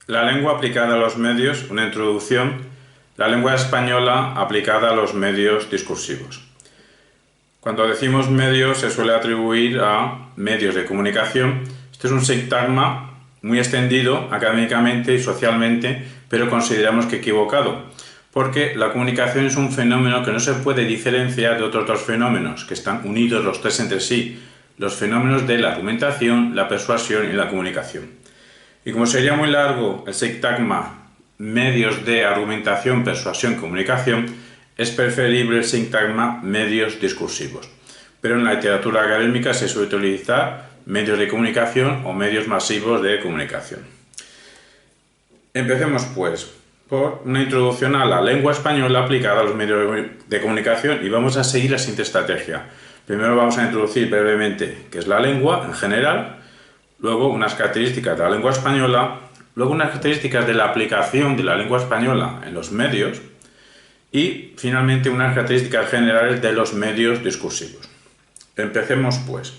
La lengua aplicada a los medios, una introducción, la lengua española aplicada a los medios discursivos. Cuando decimos medios se suele atribuir a medios de comunicación. Este es un sintagma muy extendido académicamente y socialmente, pero consideramos que equivocado, porque la comunicación es un fenómeno que no se puede diferenciar de otros dos fenómenos, que están unidos los tres entre sí, los fenómenos de la argumentación, la persuasión y la comunicación. Y como sería muy largo el sintagma medios de argumentación, persuasión, comunicación, es preferible el sintagma medios discursivos. Pero en la literatura académica se suele utilizar medios de comunicación o medios masivos de comunicación. Empecemos pues por una introducción a la lengua española aplicada a los medios de comunicación y vamos a seguir la siguiente estrategia. Primero vamos a introducir brevemente qué es la lengua en general, luego unas características de la lengua española, luego unas características de la aplicación de la lengua española en los medios y finalmente unas características generales de los medios discursivos. Empecemos pues.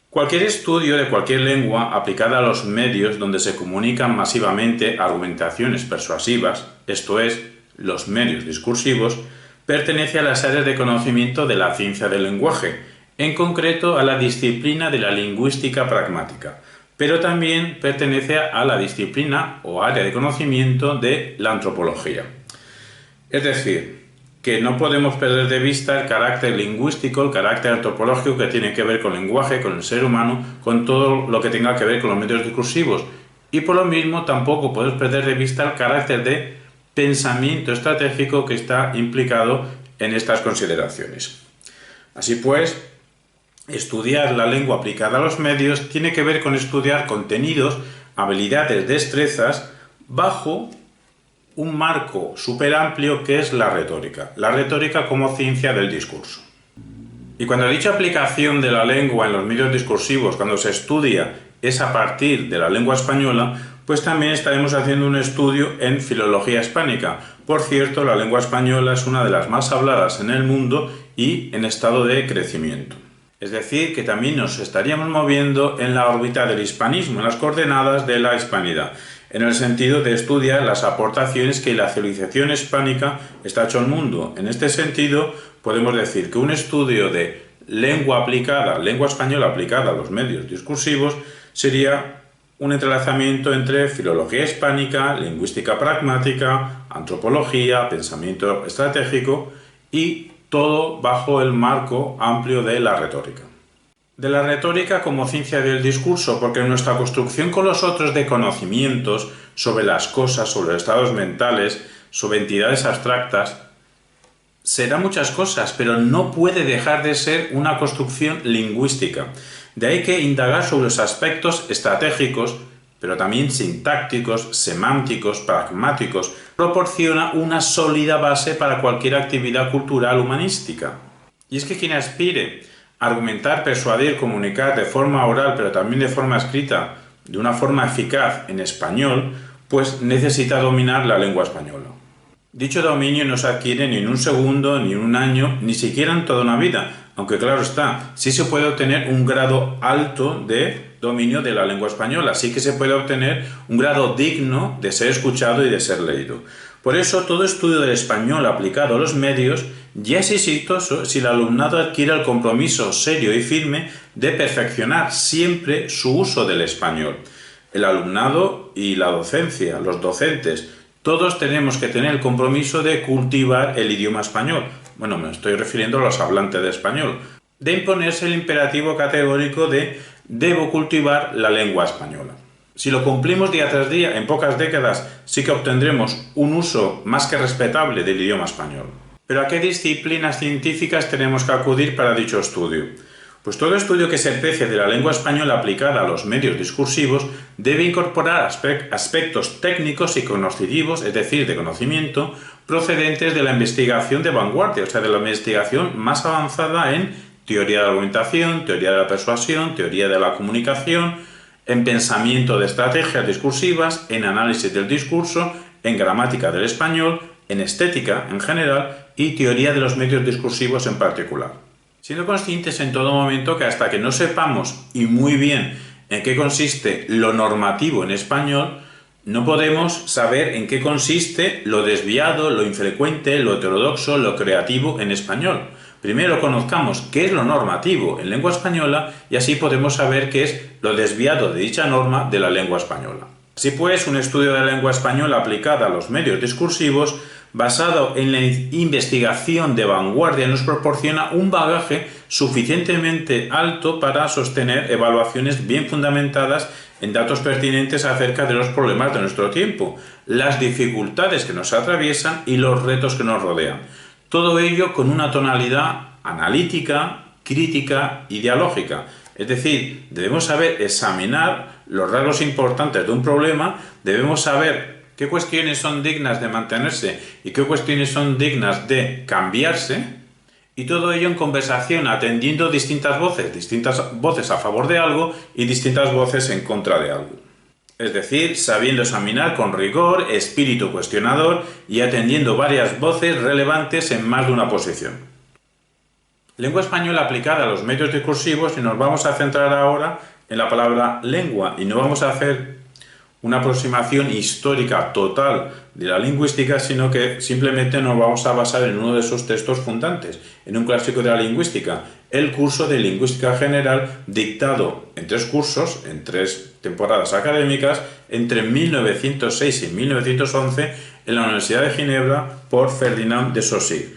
Cualquier estudio de cualquier lengua aplicada a los medios donde se comunican masivamente argumentaciones persuasivas, esto es, los medios discursivos, pertenece a las áreas de conocimiento de la ciencia del lenguaje, en concreto a la disciplina de la lingüística pragmática, pero también pertenece a la disciplina o área de conocimiento de la antropología. Es decir, que no podemos perder de vista el carácter lingüístico, el carácter antropológico que tiene que ver con el lenguaje, con el ser humano, con todo lo que tenga que ver con los medios discursivos. Y por lo mismo tampoco podemos perder de vista el carácter de pensamiento estratégico que está implicado en estas consideraciones. Así pues, estudiar la lengua aplicada a los medios tiene que ver con estudiar contenidos, habilidades, destrezas, bajo un marco súper amplio que es la retórica como ciencia del discurso. Y cuando he dicho aplicación de la lengua en los medios discursivos, cuando se estudia es a partir de la lengua española, pues también estaremos haciendo un estudio en filología hispánica. Por cierto, la lengua española es una de las más habladas en el mundo y en estado de crecimiento. Es decir, que también nos estaríamos moviendo en la órbita del hispanismo, en las coordenadas de la hispanidad, en el sentido de estudiar las aportaciones que la civilización hispánica está hecho al mundo. En este sentido, podemos decir que un estudio de lengua española aplicada a los medios discursivos, sería un entrelazamiento entre filología hispánica, lingüística pragmática, antropología, pensamiento estratégico y todo bajo el marco amplio de la retórica. De la retórica como ciencia del discurso, porque en nuestra construcción con los otros de conocimientos sobre las cosas, sobre los estados mentales, sobre entidades abstractas, será muchas cosas, pero no puede dejar de ser una construcción lingüística. De ahí que indagar sobre los aspectos estratégicos, pero también sintácticos, semánticos, pragmáticos, proporciona una sólida base para cualquier actividad cultural humanística. Y es que quien aspire a argumentar, persuadir, comunicar de forma oral, pero también de forma escrita, de una forma eficaz en español, pues necesita dominar la lengua española. Dicho dominio no se adquiere ni en un segundo, ni en un año, ni siquiera en toda una vida, aunque claro está, sí se puede obtener un grado alto de dominio de la lengua española, sí que se puede obtener un grado digno de ser escuchado y de ser leído. Por eso, todo estudio del español aplicado a los medios ya es exitoso si el alumnado adquiere el compromiso serio y firme de perfeccionar siempre su uso del español. El alumnado y la docencia, los docentes, todos tenemos que tener el compromiso de cultivar el idioma español. Bueno, me estoy refiriendo a los hablantes de español. De imponerse el imperativo categórico de debo cultivar la lengua española. Si lo cumplimos día tras día, en pocas décadas sí que obtendremos un uso más que respetable del idioma español. ¿Pero a qué disciplinas científicas tenemos que acudir para dicho estudio? Pues todo estudio que se precie de la lengua española aplicada a los medios discursivos debe incorporar aspectos técnicos y cognitivos, es decir, de conocimiento, procedentes de la investigación de vanguardia, o sea, de la investigación más avanzada en teoría de la argumentación, teoría de la persuasión, teoría de la comunicación, en pensamiento de estrategias discursivas, en análisis del discurso, en gramática del español, en estética en general y teoría de los medios discursivos en particular. Siendo conscientes en todo momento que hasta que no sepamos y muy bien en qué consiste lo normativo en español, no podemos saber en qué consiste lo desviado, lo infrecuente, lo heterodoxo, lo creativo en español. Primero conozcamos qué es lo normativo en lengua española y así podemos saber qué es lo desviado de dicha norma de la lengua española. Así pues, un estudio de la lengua española aplicada a los medios discursivos, basado en la investigación de vanguardia, nos proporciona un bagaje suficientemente alto para sostener evaluaciones bien fundamentadas en datos pertinentes acerca de los problemas de nuestro tiempo, las dificultades que nos atraviesan y los retos que nos rodean. Todo ello con una tonalidad analítica, crítica y dialógica. Es decir, debemos saber examinar los rasgos importantes de un problema, debemos saber qué cuestiones son dignas de mantenerse y qué cuestiones son dignas de cambiarse, y todo ello en conversación, atendiendo distintas voces a favor de algo y distintas voces en contra de algo. Es decir, sabiendo examinar con rigor, espíritu cuestionador y atendiendo varias voces relevantes en más de una posición. Lengua española aplicada a los medios discursivos, y nos vamos a centrar ahora en la palabra lengua y no vamos a hacer una aproximación histórica total de la lingüística, sino que simplemente nos vamos a basar en uno de esos textos fundantes, en un clásico de la lingüística, el curso de Lingüística General, dictado en 3 cursos, en 3 temporadas académicas, entre 1906 y 1911, en la Universidad de Ginebra, por Ferdinand de Saussure,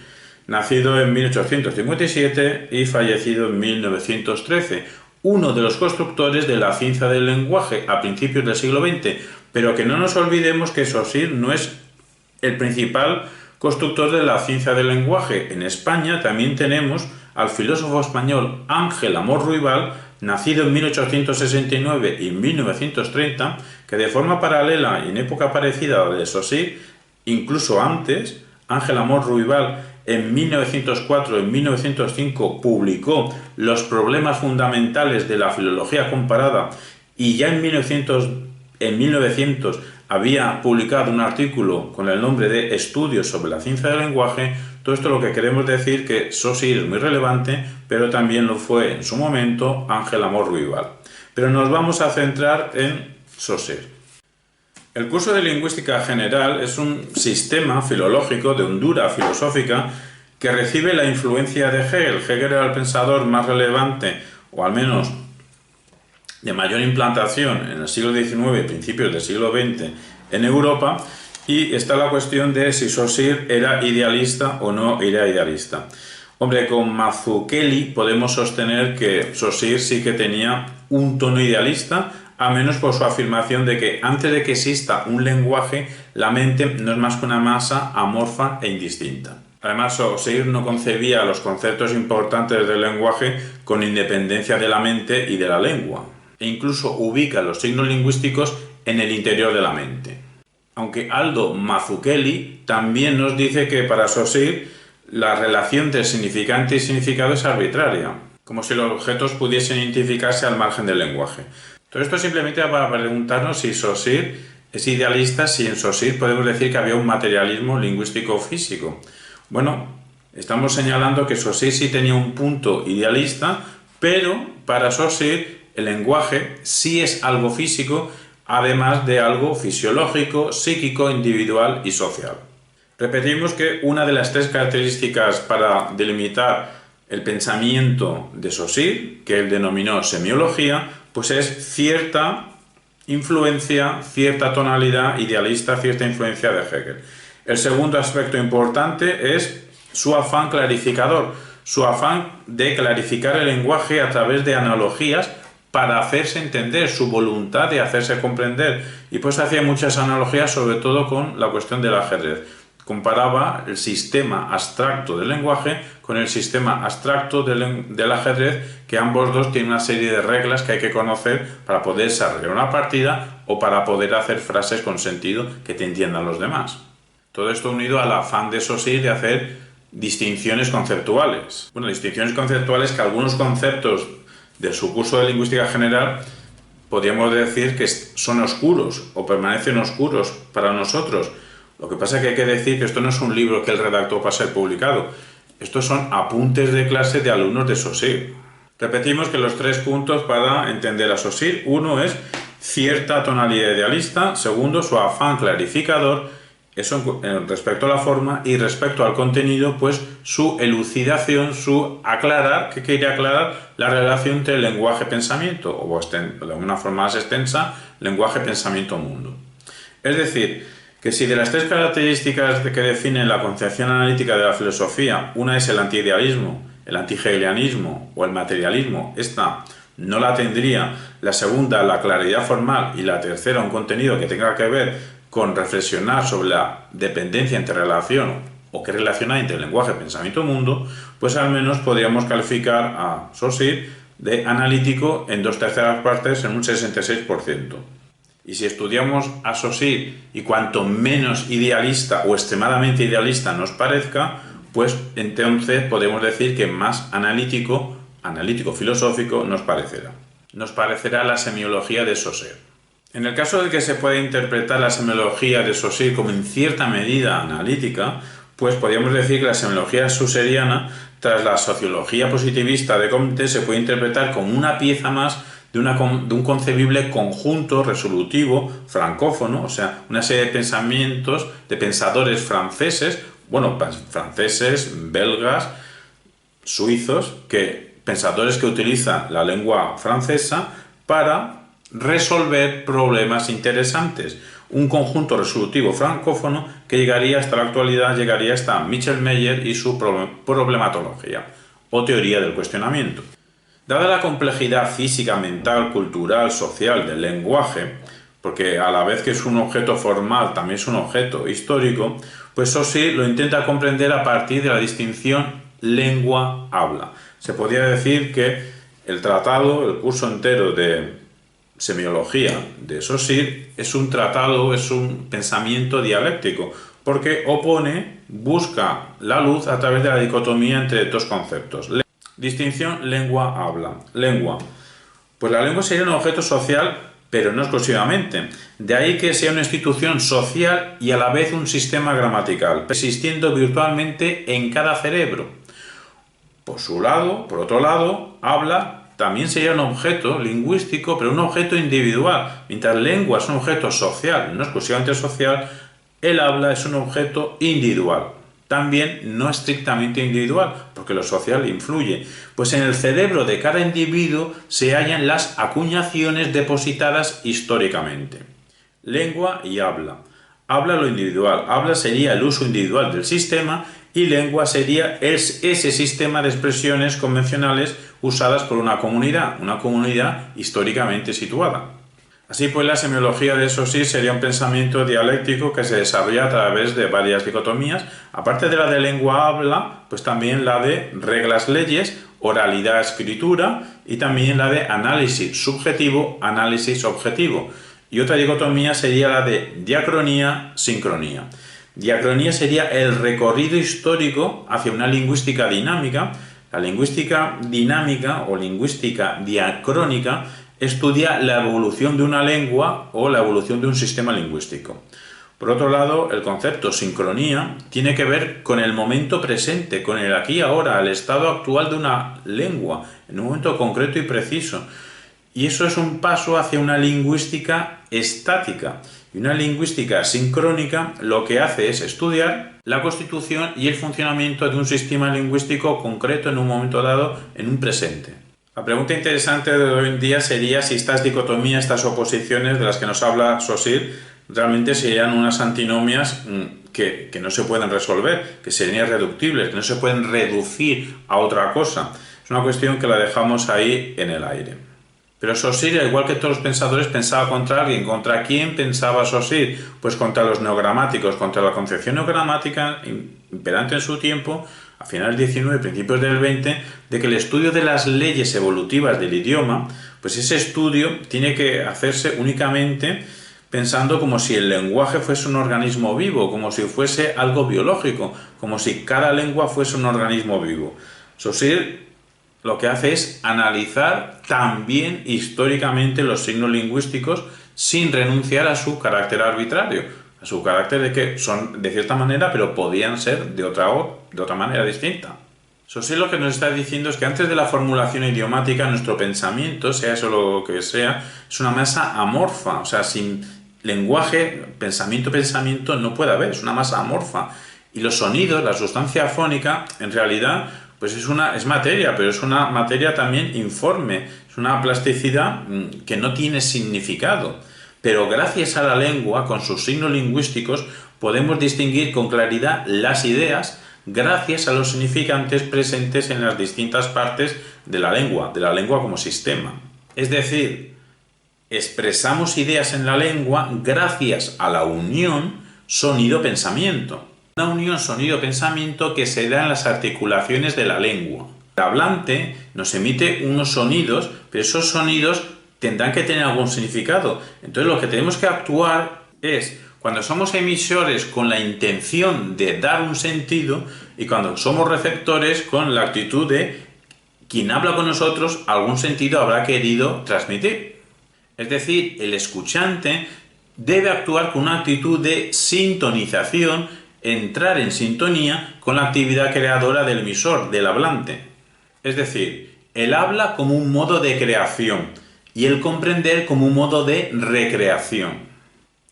nacido en 1857 y fallecido en 1913, uno de los constructores de la ciencia del lenguaje a principios del siglo XX, pero que no nos olvidemos que Saussure no es el principal constructor de la ciencia del lenguaje. En España también tenemos al filósofo español Ángel Amor Ruibal, nacido en 1869 y 1930, que de forma paralela y en época parecida a la de Saussure, incluso antes, Ángel Amor Ruibal en 1904 y 1905 publicó Los problemas fundamentales de la filología comparada, y ya en 1900 había publicado un artículo con el nombre de Estudios sobre la ciencia del lenguaje. Todo esto lo que queremos decir que Saussure es muy relevante, pero también lo fue en su momento Ángel Amor Ruibal. Pero nos vamos a centrar en Saussure. El curso de Lingüística General es un sistema filológico de hondura filosófica que recibe la influencia de Hegel. Hegel era el pensador más relevante, o al menos de mayor implantación en el siglo XIX y principios del siglo XX en Europa, y está la cuestión de si Saussure era idealista o no era idealista. Hombre, con Mazzucchelli podemos sostener que Saussure sí que tenía un tono idealista, a menos por su afirmación de que antes de que exista un lenguaje, la mente no es más que una masa amorfa e indistinta. Además, Saussure no concebía los conceptos importantes del lenguaje con independencia de la mente y de la lengua, e incluso ubica los signos lingüísticos en el interior de la mente. Aunque Aldo Mazzucchelli también nos dice que para Saussure la relación de significante y significado es arbitraria, como si los objetos pudiesen identificarse al margen del lenguaje. Todo esto simplemente para preguntarnos si Saussure es idealista, si en Saussure podemos decir que había un materialismo lingüístico físico. Bueno, estamos señalando que Saussure sí tenía un punto idealista, pero para Saussure el lenguaje sí es algo físico, además de algo fisiológico, psíquico, individual y social. Repetimos que una de las 3 características para delimitar el pensamiento de Saussure, que él denominó semiología, pues es cierta influencia, cierta tonalidad idealista, cierta influencia de Hegel. El segundo aspecto importante es su afán clarificador, su afán de clarificar el lenguaje a través de analogías para hacerse entender, su voluntad de hacerse comprender. Y pues hacía muchas analogías, sobre todo con la cuestión del ajedrez. Comparaba el sistema abstracto del lenguaje con el sistema abstracto del ajedrez, que ambos dos tienen una serie de reglas que hay que conocer para poder desarrollar una partida o para poder hacer frases con sentido que te entiendan los demás. Todo esto unido al afán de Saussure de hacer distinciones conceptuales. Bueno, distinciones conceptuales que algunos conceptos de su curso de Lingüística General podríamos decir que son oscuros o permanecen oscuros para nosotros. Lo que pasa es que hay que decir que esto no es un libro que él redactó para ser publicado. Estos son apuntes de clase de alumnos de Saussure. Repetimos que los 3 puntos para entender a Saussure. Uno es cierta tonalidad idealista. Segundo, su afán clarificador, eso respecto a la forma, y respecto al contenido, pues su elucidación, su aclarar, que quiere aclarar la relación entre lenguaje-pensamiento, o de una forma más extensa, lenguaje-pensamiento-mundo. Es decir, que si de las tres características que definen la concepción analítica de la filosofía, una es el antiidealismo, el antihegelianismo o el materialismo, esta no la tendría, la segunda la claridad formal y la tercera un contenido que tenga que ver con reflexionar sobre la dependencia entre relación o qué relación hay entre el lenguaje, pensamiento y mundo, pues al menos podríamos calificar a Saussure de analítico en 2/3 partes, en un 66%. Y si estudiamos a Saussure y cuanto menos idealista o extremadamente idealista nos parezca, pues entonces podemos decir que más analítico filosófico nos parecerá. Nos parecerá la semiología de Saussure. En el caso de que se pueda interpretar la semiología de Saussure como en cierta medida analítica, pues podríamos decir que la semiología saussuriana, tras la sociología positivista de Comte, se puede interpretar como una pieza más de un concebible conjunto resolutivo francófono, o sea, una serie de pensamientos de pensadores franceses, franceses, belgas, suizos, pensadores que utilizan la lengua francesa para resolver problemas interesantes. Un conjunto resolutivo francófono que llegaría hasta la actualidad, llegaría hasta Michel Meyer y su problematología, o teoría del cuestionamiento. Dada la complejidad física, mental, cultural, social del lenguaje, porque a la vez que es un objeto formal, también es un objeto histórico, pues Saussure lo intenta comprender a partir de la distinción lengua-habla. Se podría decir que el tratado, el curso entero de semiología de Saussure es un tratado, es un pensamiento dialéctico, porque busca la luz a través de la dicotomía entre dos conceptos. Distinción lengua-habla. Lengua. Pues la lengua sería un objeto social, pero no exclusivamente. De ahí que sea una institución social y a la vez un sistema gramatical, existiendo virtualmente en cada cerebro. Por otro lado, habla también sería un objeto lingüístico, pero un objeto individual. Mientras lengua es un objeto social, no exclusivamente social, el habla es un objeto individual. También no estrictamente individual, porque lo social influye. Pues en el cerebro de cada individuo se hallan las acuñaciones depositadas históricamente. Lengua y habla. Habla lo individual. Habla sería el uso individual del sistema y lengua sería ese sistema de expresiones convencionales usadas por una comunidad históricamente situada. Así pues, la semiología de Saussure sería un pensamiento dialéctico que se desarrolla a través de varias dicotomías, aparte de la de lengua-habla, pues también la de reglas-leyes, oralidad-escritura y también la de análisis subjetivo, análisis objetivo. Y otra dicotomía sería la de diacronía-sincronía. Diacronía sería el recorrido histórico hacia una lingüística dinámica. La lingüística dinámica o lingüística diacrónica estudia la evolución de una lengua o la evolución de un sistema lingüístico. Por otro lado, el concepto sincronía tiene que ver con el momento presente, con el aquí y ahora, el estado actual de una lengua, en un momento concreto y preciso. Y eso es un paso hacia una lingüística estática. Y una lingüística sincrónica lo que hace es estudiar la constitución y el funcionamiento de un sistema lingüístico concreto en un momento dado, en un presente. La pregunta interesante de hoy en día sería si estas dicotomías, estas oposiciones de las que nos habla Saussure, realmente serían unas antinomias que no se pueden resolver, que serían irreductibles, que no se pueden reducir a otra cosa. Es una cuestión que la dejamos ahí en el aire. Pero Saussure, al igual que todos los pensadores, pensaba contra alguien. ¿Contra quién pensaba Saussure? Pues contra los neogramáticos, contra la concepción neogramática imperante en su tiempo, a finales del 19 y principios del 20, de que el estudio de las leyes evolutivas del idioma, pues ese estudio tiene que hacerse únicamente pensando como si el lenguaje fuese un organismo vivo, como si fuese algo biológico, como si cada lengua fuese un organismo vivo. Saussure lo que hace es analizar también históricamente los signos lingüísticos sin renunciar a su carácter arbitrario, a su carácter de que son de cierta manera, pero podían ser de otra manera distinta. Saussure lo que nos está diciendo es que antes de la formulación idiomática, nuestro pensamiento, sea eso lo que sea, es una masa amorfa, o sea, sin lenguaje, pensamiento no puede haber, es una masa amorfa. Y los sonidos, la sustancia fónica, en realidad, pues es materia, pero es una materia también informe, es una plasticidad que no tiene significado. Pero gracias a la lengua, con sus signos lingüísticos, podemos distinguir con claridad las ideas gracias a los significantes presentes en las distintas partes de la lengua como sistema. Es decir, expresamos ideas en la lengua gracias a la unión sonido-pensamiento. Una unión sonido-pensamiento que se da en las articulaciones de la lengua. El hablante nos emite unos sonidos, pero esos sonidos tendrán que tener algún significado. Entonces lo que tenemos que actuar es, cuando somos emisores, con la intención de dar un sentido, y cuando somos receptores, con la actitud de quien habla con nosotros, algún sentido habrá querido transmitir. Es decir, el escuchante debe actuar con una actitud de sintonización, entrar en sintonía con la actividad creadora del emisor, del hablante. Es decir, el habla como un modo de creación y el comprender como un modo de recreación.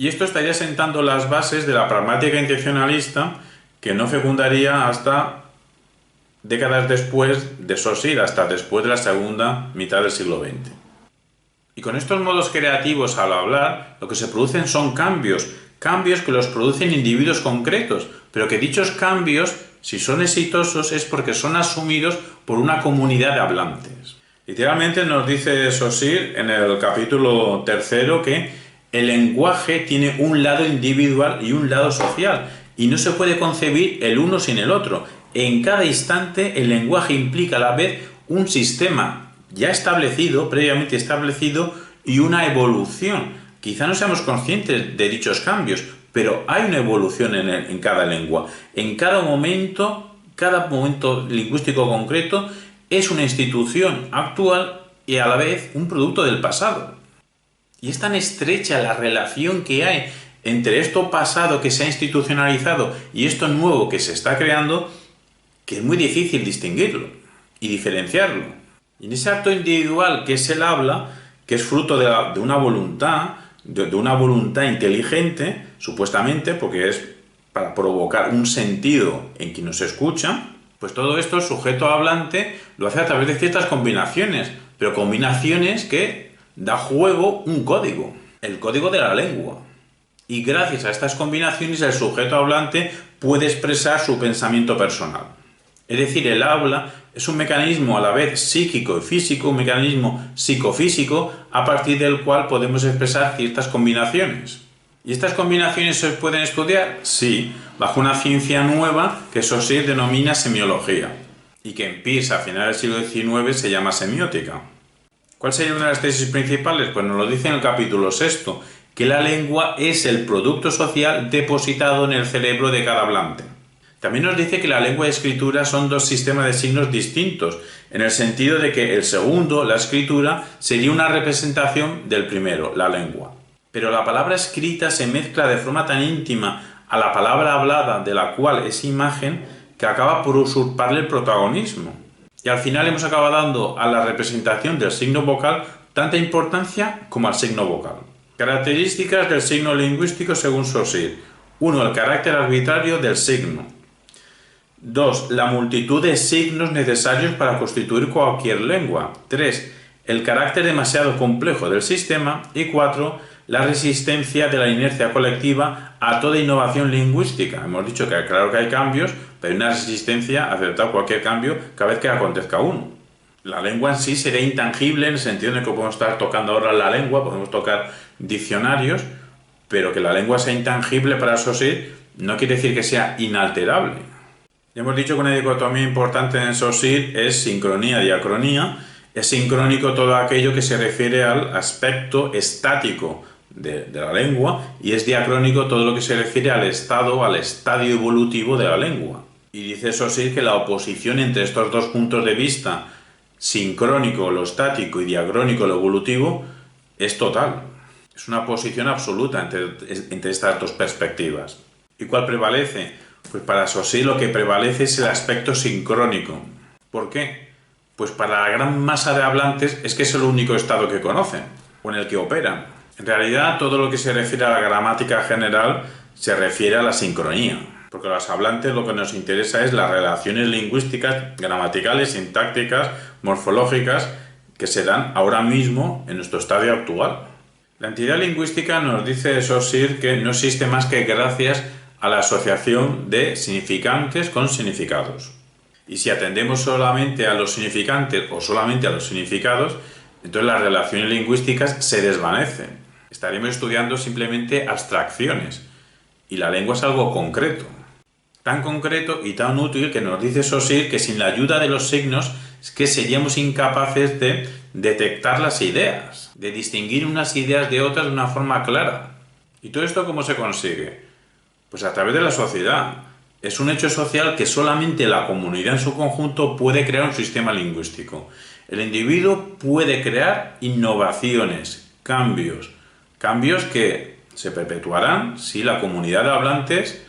Y esto estaría sentando las bases de la pragmática intencionalista, que no fecundaría hasta décadas después de Saussure, hasta después de la segunda mitad del siglo XX. Y con estos modos creativos al hablar, lo que se producen son cambios que los producen individuos concretos, pero que dichos cambios, si son exitosos, es porque son asumidos por una comunidad de hablantes. Literalmente nos dice Saussure en el capítulo 3 que el lenguaje tiene un lado individual y un lado social, y no se puede concebir el uno sin el otro. En cada instante el lenguaje implica a la vez un sistema ya establecido, previamente establecido, y una evolución. Quizá no seamos conscientes de dichos cambios, pero hay una evolución en cada lengua. En cada momento lingüístico concreto es una institución actual y a la vez un producto del pasado. Y es tan estrecha la relación que hay entre esto pasado que se ha institucionalizado y esto nuevo que se está creando, que es muy difícil distinguirlo y diferenciarlo. Y en ese acto individual que es el habla, que es fruto de una voluntad, de una voluntad inteligente, supuestamente, porque es para provocar un sentido en quien nos escucha, pues todo esto el sujeto hablante lo hace a través de ciertas combinaciones, pero combinaciones que da juego un código, el código de la lengua. Y gracias a estas combinaciones el sujeto hablante puede expresar su pensamiento personal. Es decir, el habla es un mecanismo a la vez psíquico y físico, un mecanismo psicofísico a partir del cual podemos expresar ciertas combinaciones. ¿Y estas combinaciones se pueden estudiar? Sí, bajo una ciencia nueva que Saussure denomina semiología y que en Peirce a finales del siglo XIX se llama semiótica. ¿Cuál sería una de las tesis principales? Pues nos lo dice en el capítulo 6, que la lengua es el producto social depositado en el cerebro de cada hablante. También nos dice que la lengua y escritura son dos sistemas de signos distintos, en el sentido de que el segundo, la escritura, sería una representación del primero, la lengua. Pero la palabra escrita se mezcla de forma tan íntima a la palabra hablada, de la cual es imagen, que acaba por usurparle el protagonismo. Y al final hemos acabado dando a la representación del signo vocal tanta importancia como al signo vocal. Características del signo lingüístico según Saussure. 1. El carácter arbitrario del signo. 2. La multitud de signos necesarios para constituir cualquier lengua. 3. El carácter demasiado complejo del sistema. Y 4. La resistencia de la inercia colectiva a toda innovación lingüística. Hemos dicho que claro que hay cambios, pero hay una resistencia a aceptar cualquier cambio cada vez que acontezca uno. La lengua en sí sería intangible en el sentido de que podemos estar tocando ahora la lengua, podemos tocar diccionarios, pero que la lengua sea intangible para Saussure no quiere decir que sea inalterable. Ya hemos dicho que una dicotomía importante en Saussure es sincronía-diacronía. Es sincrónico todo aquello que se refiere al aspecto estático de la lengua y es diacrónico todo lo que se refiere al estadio evolutivo de la lengua. Y dice Saussure que la oposición entre estos dos puntos de vista, sincrónico, lo estático, y diacrónico, lo evolutivo, es total. Es una oposición absoluta entre estas dos perspectivas. ¿Y cuál prevalece? Pues para Saussure lo que prevalece es el aspecto sincrónico. ¿Por qué? Pues para la gran masa de hablantes es que es el único estado que conocen o en el que operan. En realidad, todo lo que se refiere a la gramática general se refiere a la sincronía, porque a los hablantes lo que nos interesa es las relaciones lingüísticas, gramaticales, sintácticas, morfológicas, que se dan ahora mismo en nuestro estadio actual. La entidad lingüística nos dice Saussure que no existe más que gracias a la asociación de significantes con significados. Y si atendemos solamente a los significantes o solamente a los significados, entonces las relaciones lingüísticas se desvanecen. Estaremos estudiando simplemente abstracciones. Y la lengua es algo concreto. Tan concreto y tan útil que nos dice Saussure que sin la ayuda de los signos es que seríamos incapaces de detectar las ideas, de distinguir unas ideas de otras de una forma clara. ¿Y todo esto cómo se consigue? Pues a través de la sociedad. Es un hecho social que solamente la comunidad en su conjunto puede crear un sistema lingüístico. El individuo puede crear innovaciones, cambios que se perpetuarán si la comunidad de hablantes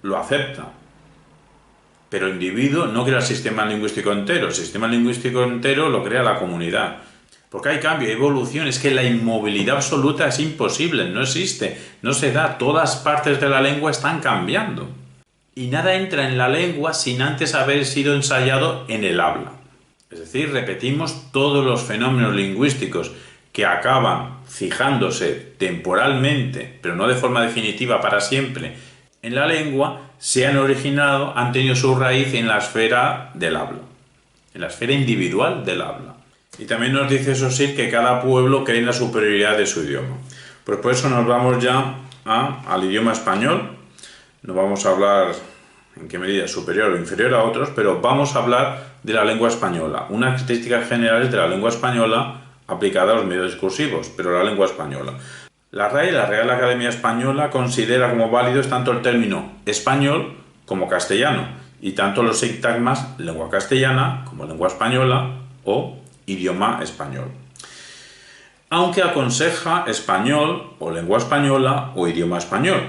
lo acepta. Pero el individuo no crea el sistema lingüístico entero, el sistema lingüístico entero lo crea la comunidad. Porque hay cambio, hay evolución, es que la inmovilidad absoluta es imposible, no existe, no se da, todas partes de la lengua están cambiando. Y nada entra en la lengua sin antes haber sido ensayado en el habla. Es decir, repetimos, todos los fenómenos lingüísticos que acaban fijándose temporalmente, pero no de forma definitiva para siempre, en la lengua, se han originado, han tenido su raíz en la esfera del habla, en la esfera individual del habla. Y también nos dice Saussure que cada pueblo cree en la superioridad de su idioma. Pues por eso nos vamos ya al idioma español. No vamos a hablar en qué medida es superior o inferior a otros, pero vamos a hablar de la lengua española. Unas características generales de la lengua española aplicada a los medios discursivos, pero la lengua española. La RAE, la Real Academia Española, considera como válidos tanto el término español como castellano, y tanto los sintagmas lengua castellana como lengua española o idioma español. Aunque aconseja español o lengua española o idioma español.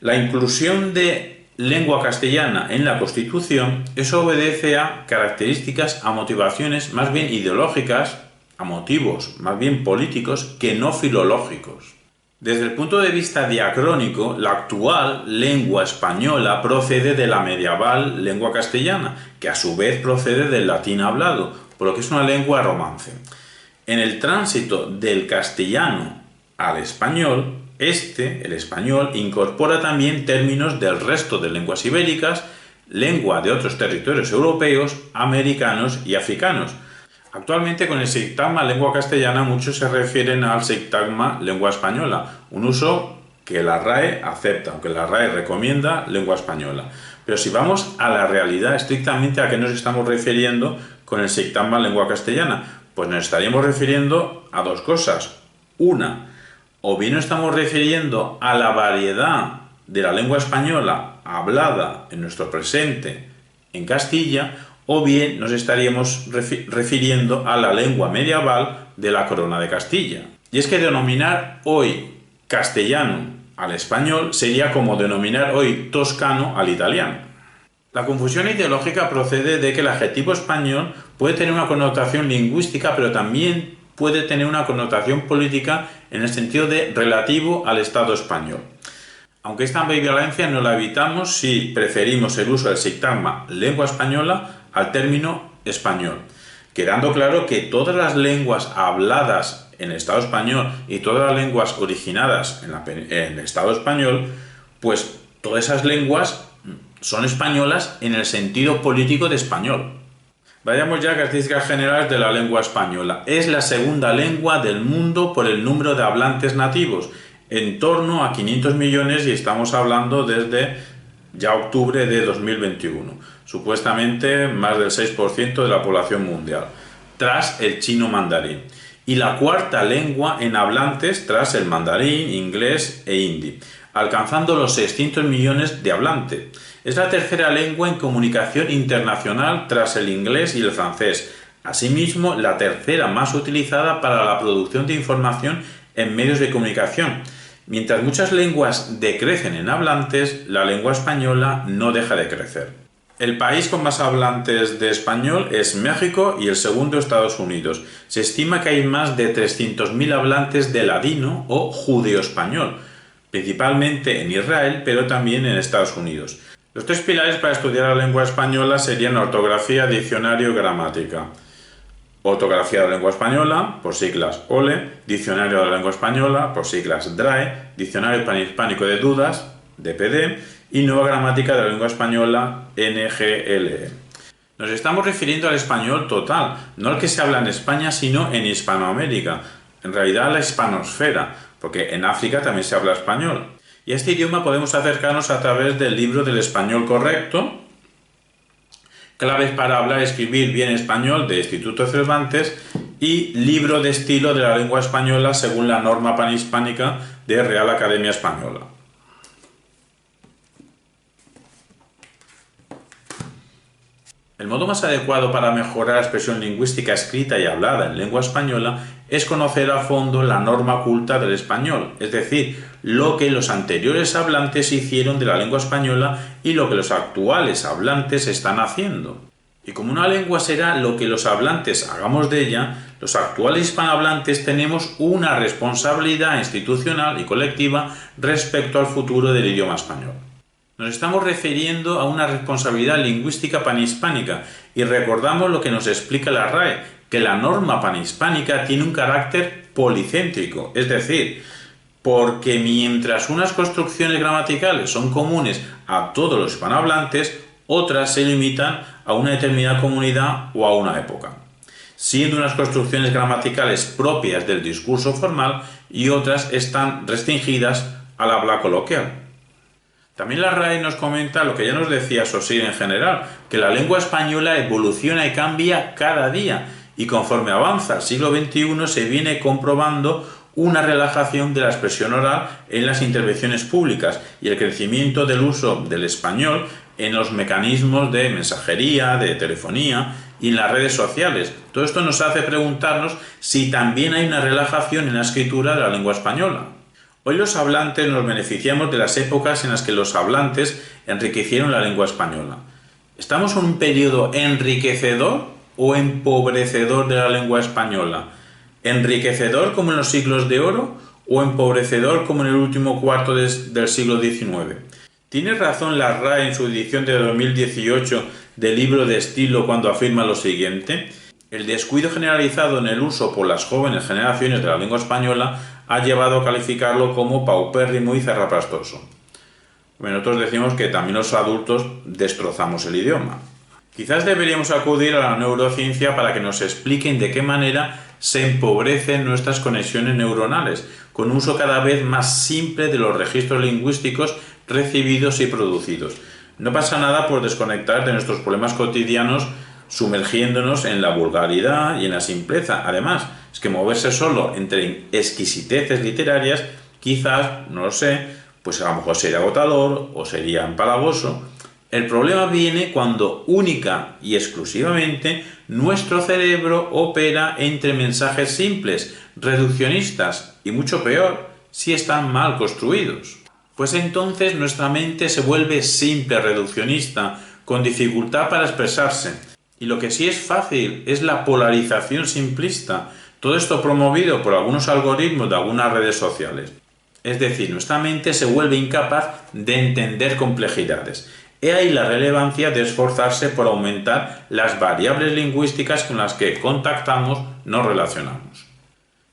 La inclusión de lengua castellana en la Constitución, eso obedece a características, a motivaciones más bien ideológicas, a motivos más bien políticos que no filológicos. Desde el punto de vista diacrónico, la actual lengua española procede de la medieval lengua castellana, que a su vez procede del latín hablado, por lo que es una lengua romance. En el tránsito del castellano al español, el español, incorpora también términos del resto de lenguas ibéricas, lengua de otros territorios europeos, americanos y africanos. Actualmente con el sintagma lengua castellana muchos se refieren al sintagma lengua española, un uso que la RAE acepta, aunque la RAE recomienda lengua española. Pero si vamos a la realidad, estrictamente a qué nos estamos refiriendo con el sintagma lengua castellana, pues nos estaríamos refiriendo a dos cosas. Una, o bien nos estamos refiriendo a la variedad de la lengua española hablada en nuestro presente en Castilla, o bien nos estaríamos refiriendo a la lengua medieval de la Corona de Castilla. Y es que denominar hoy castellano al español sería como denominar hoy toscano al italiano. La confusión ideológica procede de que el adjetivo español puede tener una connotación lingüística, pero también puede tener una connotación política en el sentido de relativo al Estado español. Aunque esta ambivalencia no la evitamos si preferimos el uso del sintagma lengua española al término español, quedando claro que todas las lenguas habladas en el Estado español y todas las lenguas originadas en el Estado español, pues todas esas lenguas son españolas en el sentido político de español. Vayamos ya a características generales de la lengua española. Es la segunda lengua del mundo por el número de hablantes nativos, en torno a 500 millones y estamos hablando desde ya octubre de 2021. Supuestamente más del 6% de la población mundial, tras el chino mandarín. Y la cuarta lengua en hablantes tras el mandarín, inglés e hindi, alcanzando los 600 millones de hablantes. Es la tercera lengua en comunicación internacional tras el inglés y el francés. Asimismo, la tercera más utilizada para la producción de información en medios de comunicación. Mientras muchas lenguas decrecen en hablantes, la lengua española no deja de crecer. El país con más hablantes de español es México y el segundo Estados Unidos. Se estima que hay más de 300.000 hablantes de ladino o judeo-español, principalmente en Israel, pero también en Estados Unidos. Los tres pilares para estudiar la lengua española serían ortografía, diccionario y gramática. Ortografía de la lengua española, por siglas OLE, Diccionario de la lengua española, por siglas DRAE, Diccionario panhispánico de dudas, DPD, y Nueva gramática de la lengua española, NGLE. Nos estamos refiriendo al español total, no al que se habla en España, sino en Hispanoamérica, en realidad a la hispanosfera, porque en África también se habla español. Y a este idioma podemos acercarnos a través del libro del español correcto, Claves para hablar y escribir bien español de Instituto Cervantes y Libro de estilo de la lengua española según la norma panhispánica de Real Academia Española. El modo más adecuado para mejorar la expresión lingüística escrita y hablada en lengua española es conocer a fondo la norma culta del español, es decir, lo que los anteriores hablantes hicieron de la lengua española y lo que los actuales hablantes están haciendo. Y como una lengua será lo que los hablantes hagamos de ella, los actuales hispanohablantes tenemos una responsabilidad institucional y colectiva respecto al futuro del idioma español. Nos estamos refiriendo a una responsabilidad lingüística panhispánica y recordamos lo que nos explica la RAE, que la norma panhispánica tiene un carácter policéntrico, es decir, porque mientras unas construcciones gramaticales son comunes a todos los hispanohablantes, otras se limitan a una determinada comunidad o a una época, siendo unas construcciones gramaticales propias del discurso formal y otras están restringidas al habla coloquial. También la RAE nos comenta lo que ya nos decía Saussure en general, que la lengua española evoluciona y cambia cada día, y conforme avanza el siglo XXI se viene comprobando una relajación de la expresión oral en las intervenciones públicas y el crecimiento del uso del español en los mecanismos de mensajería, de telefonía y en las redes sociales. Todo esto nos hace preguntarnos si también hay una relajación en la escritura de la lengua española. Hoy los hablantes nos beneficiamos de las épocas en las que los hablantes enriquecieron la lengua española. ¿Estamos en un periodo enriquecedor o empobrecedor de la lengua española? ¿Enriquecedor como en los siglos de oro o empobrecedor como en el último cuarto del siglo XIX? ¿Tiene razón la RAE en su edición de 2018 del libro de estilo cuando afirma lo siguiente? El descuido generalizado en el uso por las jóvenes generaciones de la lengua española ha llevado a calificarlo como paupérrimo y zarrapastoso. Bueno, nosotros decimos que también los adultos destrozamos el idioma. Quizás deberíamos acudir a la neurociencia para que nos expliquen de qué manera se empobrecen nuestras conexiones neuronales, con uso cada vez más simple de los registros lingüísticos recibidos y producidos. No pasa nada por desconectar de nuestros problemas cotidianos sumergiéndonos en la vulgaridad y en la simpleza. Además, es que moverse solo entre exquisiteces literarias, quizás, no lo sé, pues a lo mejor sería agotador o sería empalagoso. El problema viene cuando única y exclusivamente nuestro cerebro opera entre mensajes simples, reduccionistas y mucho peor, si están mal construidos. Pues entonces nuestra mente se vuelve simple reduccionista, con dificultad para expresarse. Y lo que sí es fácil es la polarización simplista, todo esto promovido por algunos algoritmos de algunas redes sociales. Es decir, nuestra mente se vuelve incapaz de entender complejidades. He ahí la relevancia de esforzarse por aumentar las variables lingüísticas con las que contactamos, nos relacionamos.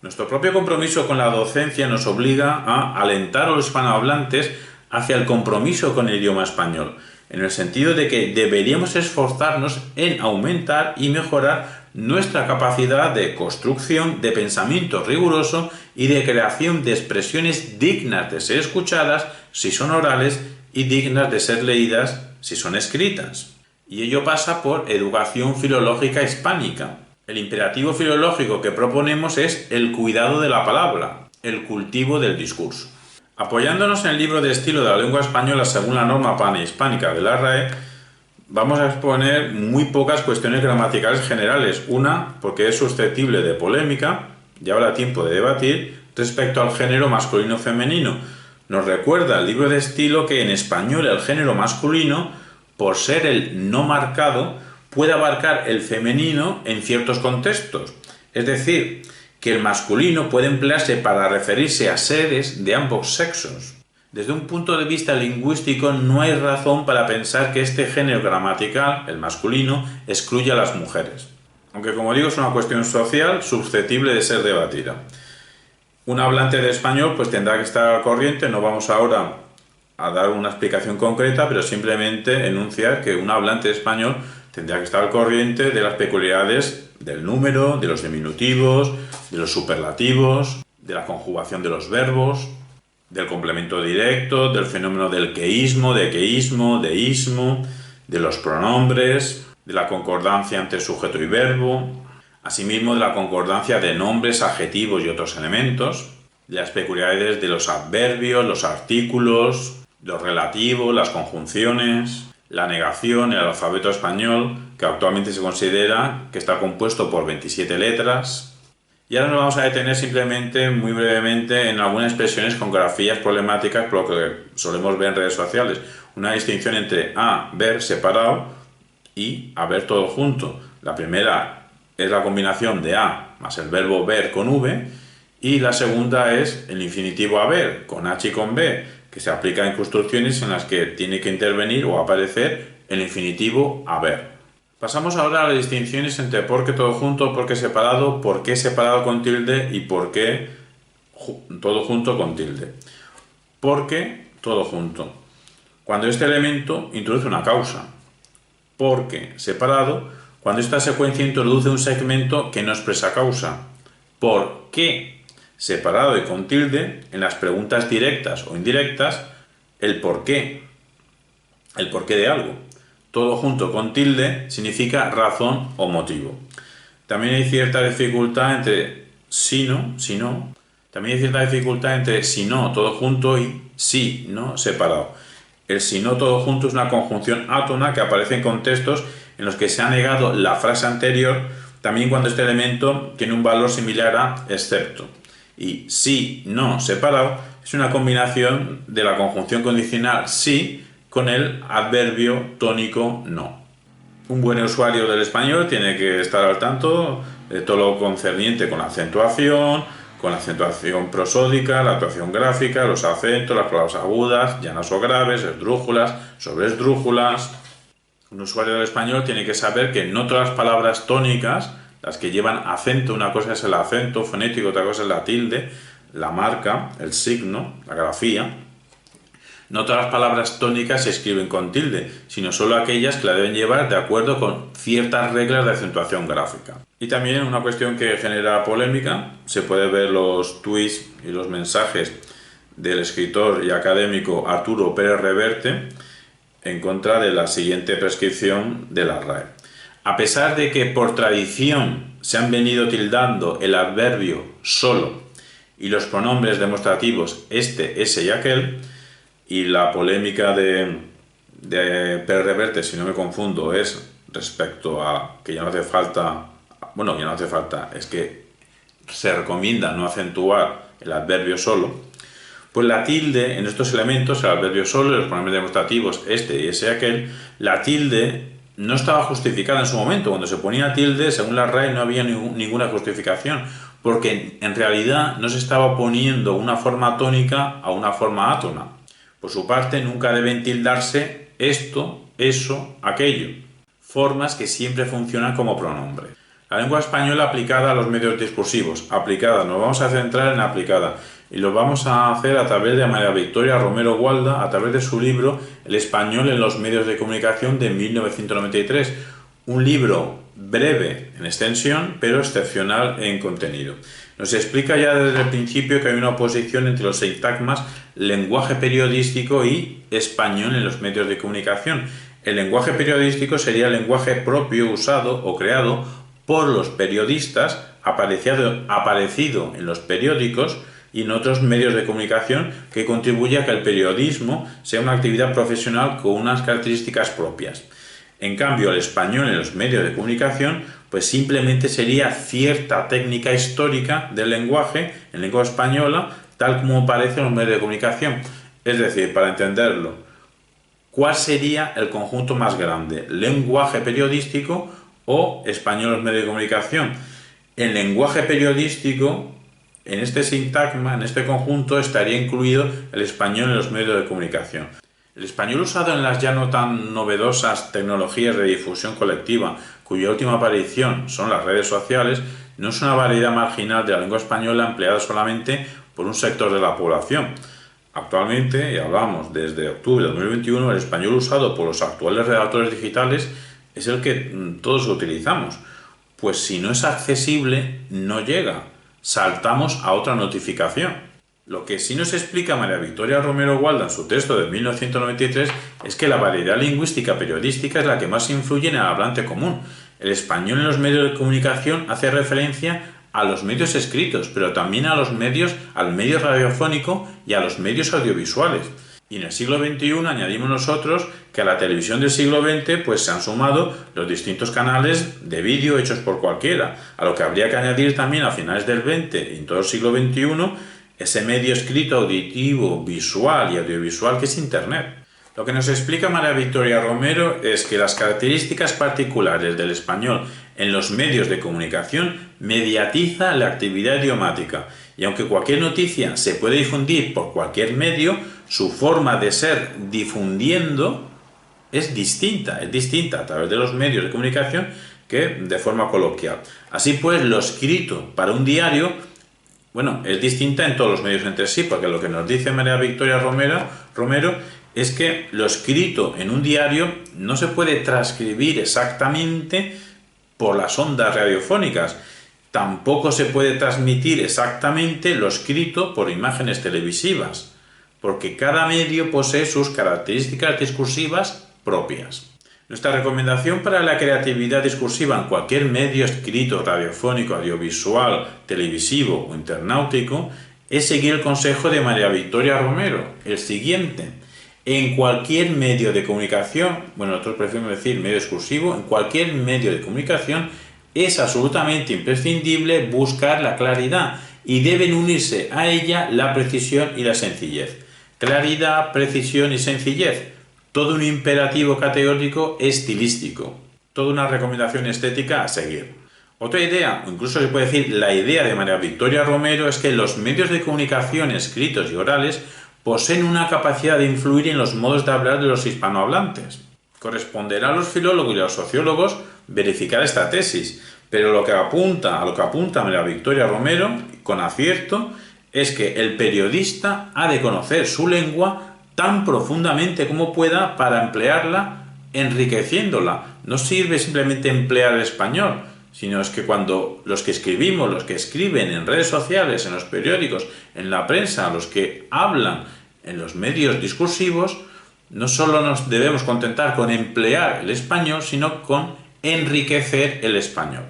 Nuestro propio compromiso con la docencia nos obliga a alentar a los hispanohablantes hacia el compromiso con el idioma español, en el sentido de que deberíamos esforzarnos en aumentar y mejorar nuestra capacidad de construcción de pensamiento riguroso y de creación de expresiones dignas de ser escuchadas si son orales y dignas de ser leídas si son escritas. Y ello pasa por educación filológica hispánica. El imperativo filológico que proponemos es el cuidado de la palabra, el cultivo del discurso. Apoyándonos en el libro de estilo de la lengua española según la norma panhispánica de la RAE, vamos a exponer muy pocas cuestiones gramaticales generales. Una, porque es susceptible de polémica, y habrá tiempo de debatir, respecto al género masculino-femenino. Nos recuerda el libro de estilo que en español el género masculino por ser el no marcado, puede abarcar el femenino en ciertos contextos. Es decir, que el masculino puede emplearse para referirse a seres de ambos sexos. Desde un punto de vista lingüístico no hay razón para pensar que este género gramatical, el masculino, excluye a las mujeres. Aunque como digo es una cuestión social susceptible de ser debatida. Un hablante de español pues tendrá que estar al corriente, no vamos ahora a dar una explicación concreta, pero simplemente enunciar que un hablante de español tendrá que estar al corriente de las peculiaridades del número, de los diminutivos, de los superlativos, de la conjugación de los verbos, del complemento directo, del fenómeno del queísmo, de queísmo, deísmo, de los pronombres, de la concordancia entre sujeto y verbo, asimismo de la concordancia de nombres, adjetivos y otros elementos, de las peculiaridades de los adverbios, los artículos, los relativos, las conjunciones, la negación, el alfabeto español, que actualmente se considera que está compuesto por 27 letras. Y ahora nos vamos a detener simplemente, muy brevemente, en algunas expresiones con grafías problemáticas, por lo que solemos ver en redes sociales. Una distinción entre ver separado y haber todo junto. La primera es la combinación de más el verbo ver con v, y la segunda es el infinitivo haber con h y con b, que se aplica en construcciones en las que tiene que intervenir o aparecer el infinitivo haber. Pasamos ahora a las distinciones entre por qué todo junto, por qué separado con tilde y por qué todo junto con tilde. ¿Por qué todo junto? Cuando este elemento introduce una causa. ¿Por qué separado? Cuando esta secuencia introduce un segmento que no expresa causa. ¿Por qué separado y con tilde? En las preguntas directas o indirectas, el por qué de algo. Todo junto con tilde significa razón o motivo. También hay cierta dificultad entre si no. También hay cierta dificultad entre si no, todo junto, y si no, separado. El si no, todo junto es una conjunción átona que aparece en contextos en los que se ha negado la frase anterior, también cuando este elemento tiene un valor similar a excepto. Y si no, separado es una combinación de la conjunción condicional si con el adverbio tónico no. Un buen usuario del español tiene que estar al tanto de todo lo concerniente con la acentuación prosódica, la actuación gráfica, los acentos, las palabras agudas, llanas o graves, esdrújulas, sobreesdrújulas. Un usuario del español tiene que saber que no todas las palabras tónicas, las que llevan acento, una cosa es el acento fonético, otra cosa es la tilde, la marca, el signo, la grafía. No todas las palabras tónicas se escriben con tilde, sino solo aquellas que la deben llevar de acuerdo con ciertas reglas de acentuación gráfica. Y también una cuestión que genera polémica, se puede ver los tweets y los mensajes del escritor y académico Arturo Pérez Reverte en contra de la siguiente prescripción de la RAE. A pesar de que por tradición se han venido tildando el adverbio solo y los pronombres demostrativos este, ese y aquel, y la polémica de Pérez Reverte, si no me confundo, es respecto a que ya no hace falta, es que se recomienda no acentuar el adverbio solo, pues la tilde en estos elementos, el adverbio solo y los pronombres demostrativos este y ese y aquel, la tilde no estaba justificada en su momento. Cuando se ponía tilde, según la RAE, no había ninguna justificación, porque en realidad no se estaba poniendo una forma tónica a una forma átona. Por su parte, nunca deben tildarse esto, eso, aquello. Formas que siempre funcionan como pronombre. La lengua española aplicada a los medios discursivos. Aplicada, nos vamos a centrar en aplicada. Y lo vamos a hacer a través de María Victoria Romero Gualda, a través de su libro El español en los medios de comunicación de 1993. Un libro breve en extensión, pero excepcional en contenido. Nos explica ya desde el principio que hay una oposición entre los sintagmas lenguaje periodístico y español en los medios de comunicación. El lenguaje periodístico sería el lenguaje propio, usado o creado por los periodistas, aparecido en los periódicos y en otros medios de comunicación, que contribuye a que el periodismo sea una actividad profesional con unas características propias. En cambio, el español en los medios de comunicación pues simplemente sería cierta técnica histórica del lenguaje en lengua española, tal como aparece en los medios de comunicación. Es decir, para entenderlo, ¿cuál sería el conjunto más grande? ¿Lenguaje periodístico o español los medios de comunicación? En lenguaje periodístico, en este sintagma, en este conjunto, estaría incluido el español en los medios de comunicación. El español usado en las ya no tan novedosas tecnologías de difusión colectiva, cuya última aparición son las redes sociales, no es una variedad marginal de la lengua española empleada solamente por un sector de la población. Actualmente, y hablamos desde octubre de 2021, el español usado por los actuales redactores digitales es el que todos utilizamos. Pues si no es accesible, no llega. Saltamos a otra notificación. Lo que sí nos explica María Victoria Romero Gualda en su texto de 1993 es que la variedad lingüística periodística es la que más influye en el hablante común. El español en los medios de comunicación hace referencia a los medios escritos, pero también al medio radiofónico y a los medios audiovisuales. Y en el siglo XXI añadimos nosotros que a la televisión del siglo XX pues se han sumado los distintos canales de vídeo hechos por cualquiera, a lo que habría que añadir también a finales del XX y en todo el siglo XXI ese medio escrito, auditivo, visual y audiovisual que es Internet. Lo que nos explica María Victoria Romero es que las características particulares del español en los medios de comunicación mediatiza la actividad idiomática, y aunque cualquier noticia se puede difundir por cualquier medio, su forma de ser difundiendo es distinta a través de los medios de comunicación que de forma coloquial. Así pues, lo escrito para un diario, es distinta en todos los medios entre sí, porque lo que nos dice María Victoria Romero es que lo escrito en un diario no se puede transcribir exactamente por las ondas radiofónicas. Tampoco se puede transmitir exactamente lo escrito por imágenes televisivas, porque cada medio posee sus características discursivas propias. Nuestra recomendación para la creatividad discursiva en cualquier medio escrito, radiofónico, audiovisual, televisivo o internautico es seguir el consejo de María Victoria Romero, el siguiente: en cualquier medio de comunicación, nosotros preferimos decir medio discursivo, en cualquier medio de comunicación es absolutamente imprescindible buscar la claridad y deben unirse a ella la precisión y la sencillez. Claridad, precisión y sencillez. Todo un imperativo categórico estilístico. Toda una recomendación estética a seguir. Otra idea, o incluso se puede decir la idea de María Victoria Romero, es que los medios de comunicación escritos y orales poseen una capacidad de influir en los modos de hablar de los hispanohablantes. Corresponderá a los filólogos y a los sociólogos verificar esta tesis, pero a lo que apunta María Victoria Romero, con acierto, es que el periodista ha de conocer su lengua tan profundamente como pueda para emplearla enriqueciéndola. No sirve simplemente emplear el español, sino es que cuando los que escribimos, los que escriben en redes sociales, en los periódicos, en la prensa, los que hablan en los medios discursivos, no solo nos debemos contentar con emplear el español, sino con enriquecer el español.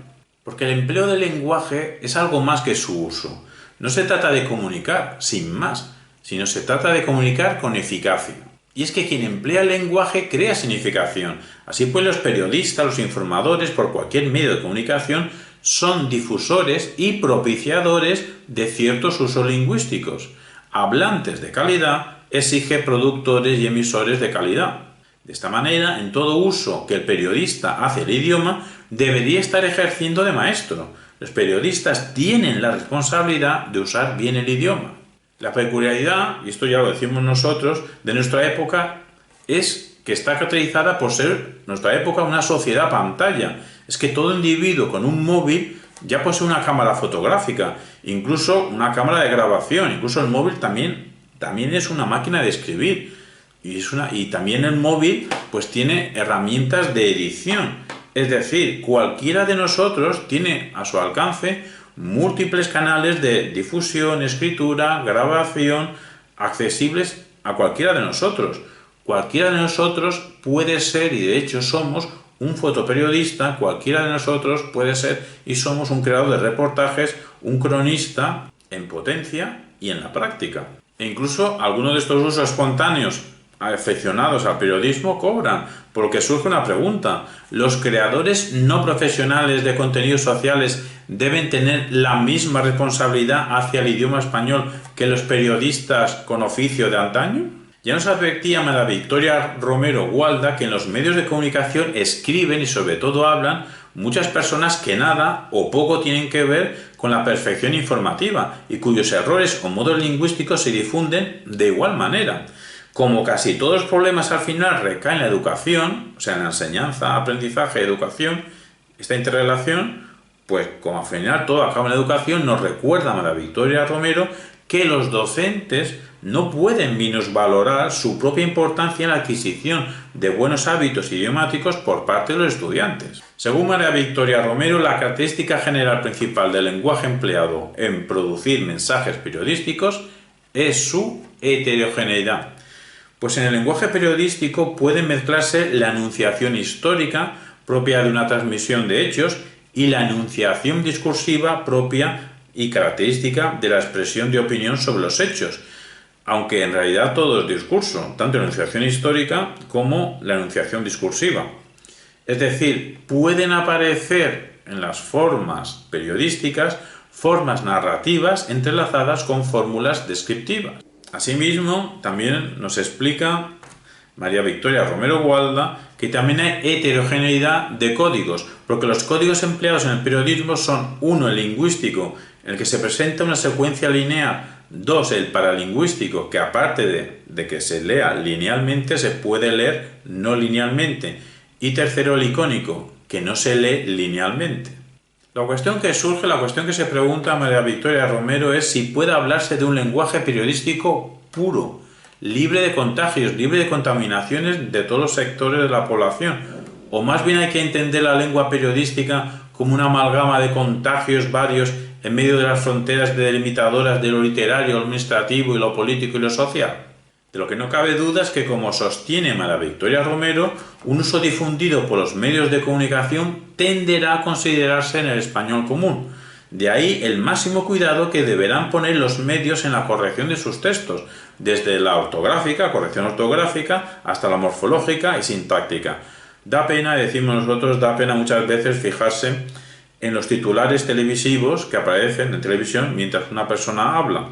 Porque el empleo del lenguaje es algo más que su uso. No se trata de comunicar, sin más, sino se trata de comunicar con eficacia. Y es que quien emplea el lenguaje crea significación. Así pues, los periodistas, los informadores, por cualquier medio de comunicación, son difusores y propiciadores de ciertos usos lingüísticos. Hablantes de calidad exige productores y emisores de calidad. De esta manera, en todo uso que el periodista hace del idioma, debería estar ejerciendo de maestro. Los periodistas tienen la responsabilidad de usar bien el idioma. La peculiaridad, y esto ya lo decimos nosotros, de nuestra época es que está caracterizada por ser nuestra época una sociedad pantalla. Es que todo individuo con un móvil ya posee una cámara fotográfica, incluso una cámara de grabación, incluso el móvil también es una máquina de escribir. Y también el móvil pues tiene herramientas de edición. Es decir, cualquiera de nosotros tiene a su alcance múltiples canales de difusión, escritura, grabación, accesibles a cualquiera de nosotros. Cualquiera de nosotros puede ser, y de hecho somos, un fotoperiodista, cualquiera de nosotros puede ser y somos un creador de reportajes, un cronista en potencia y en la práctica. E incluso algunos de estos usos espontáneos aficionados al periodismo cobran, porque surge una pregunta: ¿los creadores no profesionales de contenidos sociales deben tener la misma responsabilidad hacia el idioma español que los periodistas con oficio de antaño? Ya nos advertía María Victoria Romero Gualda que en los medios de comunicación escriben y sobre todo hablan muchas personas que nada o poco tienen que ver con la perfección informativa y cuyos errores o modos lingüísticos se difunden de igual manera. Como casi todos los problemas al final recaen en la educación, o sea, en la enseñanza, aprendizaje, educación, esta interrelación, pues como al final todo acaba en la educación, nos recuerda María Victoria Romero que los docentes no pueden minusvalorar su propia importancia en la adquisición de buenos hábitos idiomáticos por parte de los estudiantes. Según María Victoria Romero, la característica general principal del lenguaje empleado en producir mensajes periodísticos es su heterogeneidad. Pues en el lenguaje periodístico puede mezclarse la enunciación histórica propia de una transmisión de hechos y la enunciación discursiva propia y característica de la expresión de opinión sobre los hechos, aunque en realidad todo es discurso, tanto la enunciación histórica como la enunciación discursiva. Es decir, pueden aparecer en las formas periodísticas formas narrativas entrelazadas con fórmulas descriptivas. Asimismo, también nos explica María Victoria Romero Gualda que también hay heterogeneidad de códigos, porque los códigos empleados en el periodismo son: uno, el lingüístico, en el que se presenta una secuencia lineal; dos, el paralingüístico, que aparte de que se lea linealmente, se puede leer no linealmente; y tercero, el icónico, que no se lee linealmente. La cuestión que surge, la cuestión que se pregunta a María Victoria Romero es si puede hablarse de un lenguaje periodístico puro, libre de contagios, libre de contaminaciones de todos los sectores de la población, o más bien hay que entender la lengua periodística como una amalgama de contagios varios en medio de las fronteras delimitadoras de lo literario, lo administrativo y lo político y lo social. De lo que no cabe duda es que, como sostiene María Victoria Romero, un uso difundido por los medios de comunicación tenderá a considerarse en el español común. De ahí el máximo cuidado que deberán poner los medios en la corrección de sus textos, desde la ortográfica, corrección ortográfica, hasta la morfológica y sintáctica. Da pena, decimos nosotros, da pena muchas veces fijarse en los titulares televisivos que aparecen en televisión mientras una persona habla.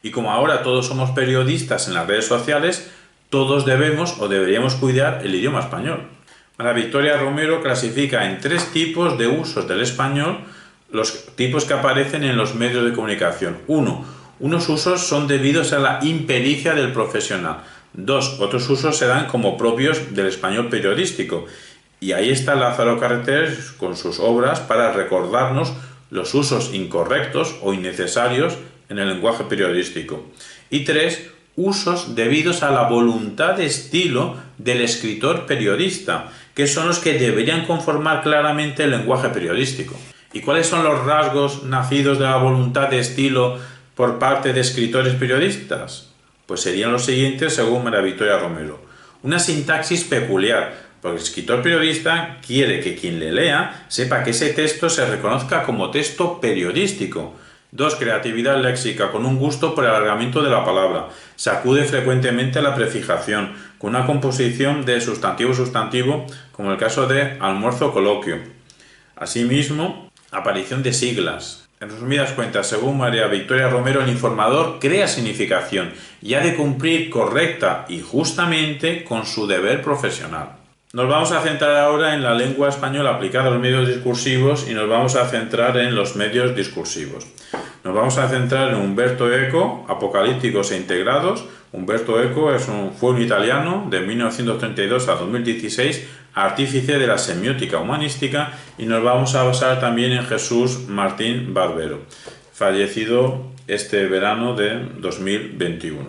Y como ahora todos somos periodistas en las redes sociales, todos debemos o deberíamos cuidar el idioma español. María Victoria Romero clasifica en 3 tipos de usos del español los tipos que aparecen en los medios de comunicación. 1. Unos usos son debidos a la impericia del profesional. 2. Otros usos se dan como propios del español periodístico. Y ahí está Lázaro Cárter con sus obras para recordarnos los usos incorrectos o innecesarios en el lenguaje periodístico. Y 3. Usos debidos a la voluntad de estilo del escritor periodista, que son los que deberían conformar claramente el lenguaje periodístico. ¿Y cuáles son los rasgos nacidos de la voluntad de estilo por parte de escritores periodistas? Pues serían los siguientes según María Victoria Romero. Una sintaxis peculiar, porque el escritor periodista quiere que quien le lea sepa que ese texto se reconozca como texto periodístico. 2. Creatividad léxica, con un gusto por el alargamiento de la palabra. Se acude frecuentemente a la prefijación, con una composición de sustantivo-sustantivo, como el caso de almuerzo-coloquio. Asimismo, aparición de siglas. En resumidas cuentas, según María Victoria Romero, el informador crea significación y ha de cumplir correcta y justamente con su deber profesional. Nos vamos a centrar ahora en la lengua española aplicada a los medios discursivos y nos vamos a centrar en los medios discursivos. Nos vamos a centrar en Umberto Eco, Apocalípticos e integrados. Umberto Eco fue un italiano de 1932 a 2016, artífice de la semiótica humanística, y nos vamos a basar también en Jesús Martín Barbero, fallecido este verano de 2021.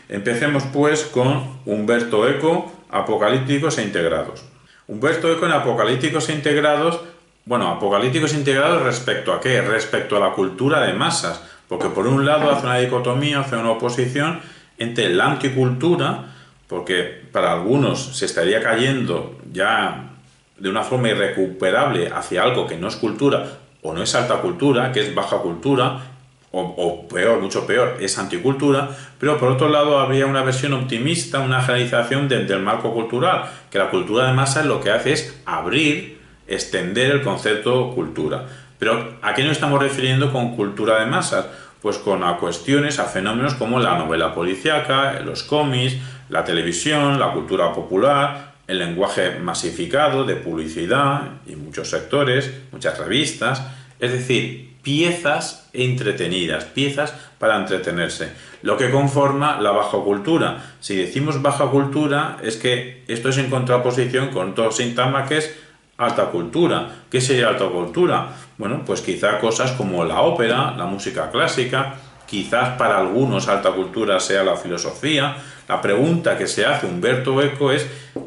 Empecemos pues con Umberto Eco, Apocalípticos e integrados. Umberto Eco en Apocalípticos e integrados, apocalípticos e integrados ¿respecto a qué? Respecto a la cultura de masas, porque por un lado hace una dicotomía, hace una oposición entre la anticultura, porque para algunos se estaría cayendo ya de una forma irrecuperable hacia algo que no es cultura o no es alta cultura, que es baja cultura, o peor, mucho peor, es anticultura, pero por otro lado habría una versión optimista, una generalización del marco cultural, que la cultura de masas lo que hace es abrir, extender el concepto cultura. Pero ¿a qué nos estamos refiriendo con cultura de masas? Pues con a cuestiones, a fenómenos como la novela policíaca, los cómics, la televisión, la cultura popular, el lenguaje masificado de publicidad y muchos sectores, muchas revistas, es decir, piezas entretenidas, piezas para entretenerse, lo que conforma la baja cultura. Si decimos baja cultura, es que esto es en contraposición con otro sintagma que es alta cultura. ¿Qué sería alta cultura? Bueno, pues quizá cosas como la ópera, la música clásica, quizás para algunos alta cultura sea la filosofía. La pregunta que se hace Umberto Eco es,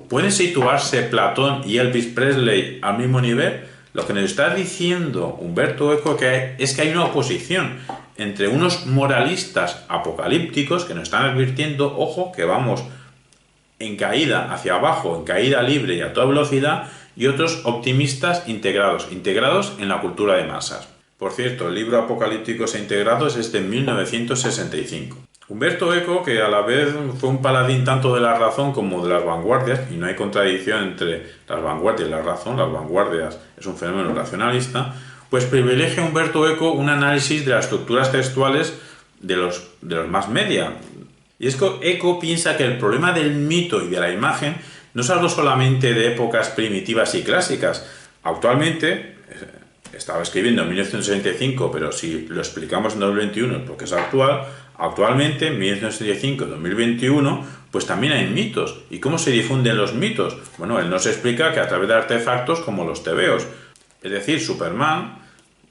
¿pueden situarse Platón y Elvis Presley al mismo nivel? Lo que nos está diciendo Umberto Eco es que hay una oposición entre unos moralistas apocalípticos que nos están advirtiendo, ojo, que vamos en caída hacia abajo, en caída libre y a toda velocidad, y otros optimistas integrados en la cultura de masas. Por cierto, el libro Apocalípticos e Integrados es de 1965. Humberto Eco, que a la vez fue un paladín tanto de la razón como de las vanguardias, y no hay contradicción entre las vanguardias y la razón, las vanguardias es un fenómeno racionalista, pues privilegia Humberto Eco un análisis de las estructuras textuales de los más media. Y es que Eco piensa que el problema del mito y de la imagen no es algo solamente de épocas primitivas y clásicas. Actualmente, estaba escribiendo en 1965, pero si lo explicamos en 2021 porque es actual, actualmente en 1965-2021 pues también hay mitos. ¿Y cómo se difunden los mitos? Bueno, él nos explica que a través de artefactos como los tebeos. Es decir, Superman,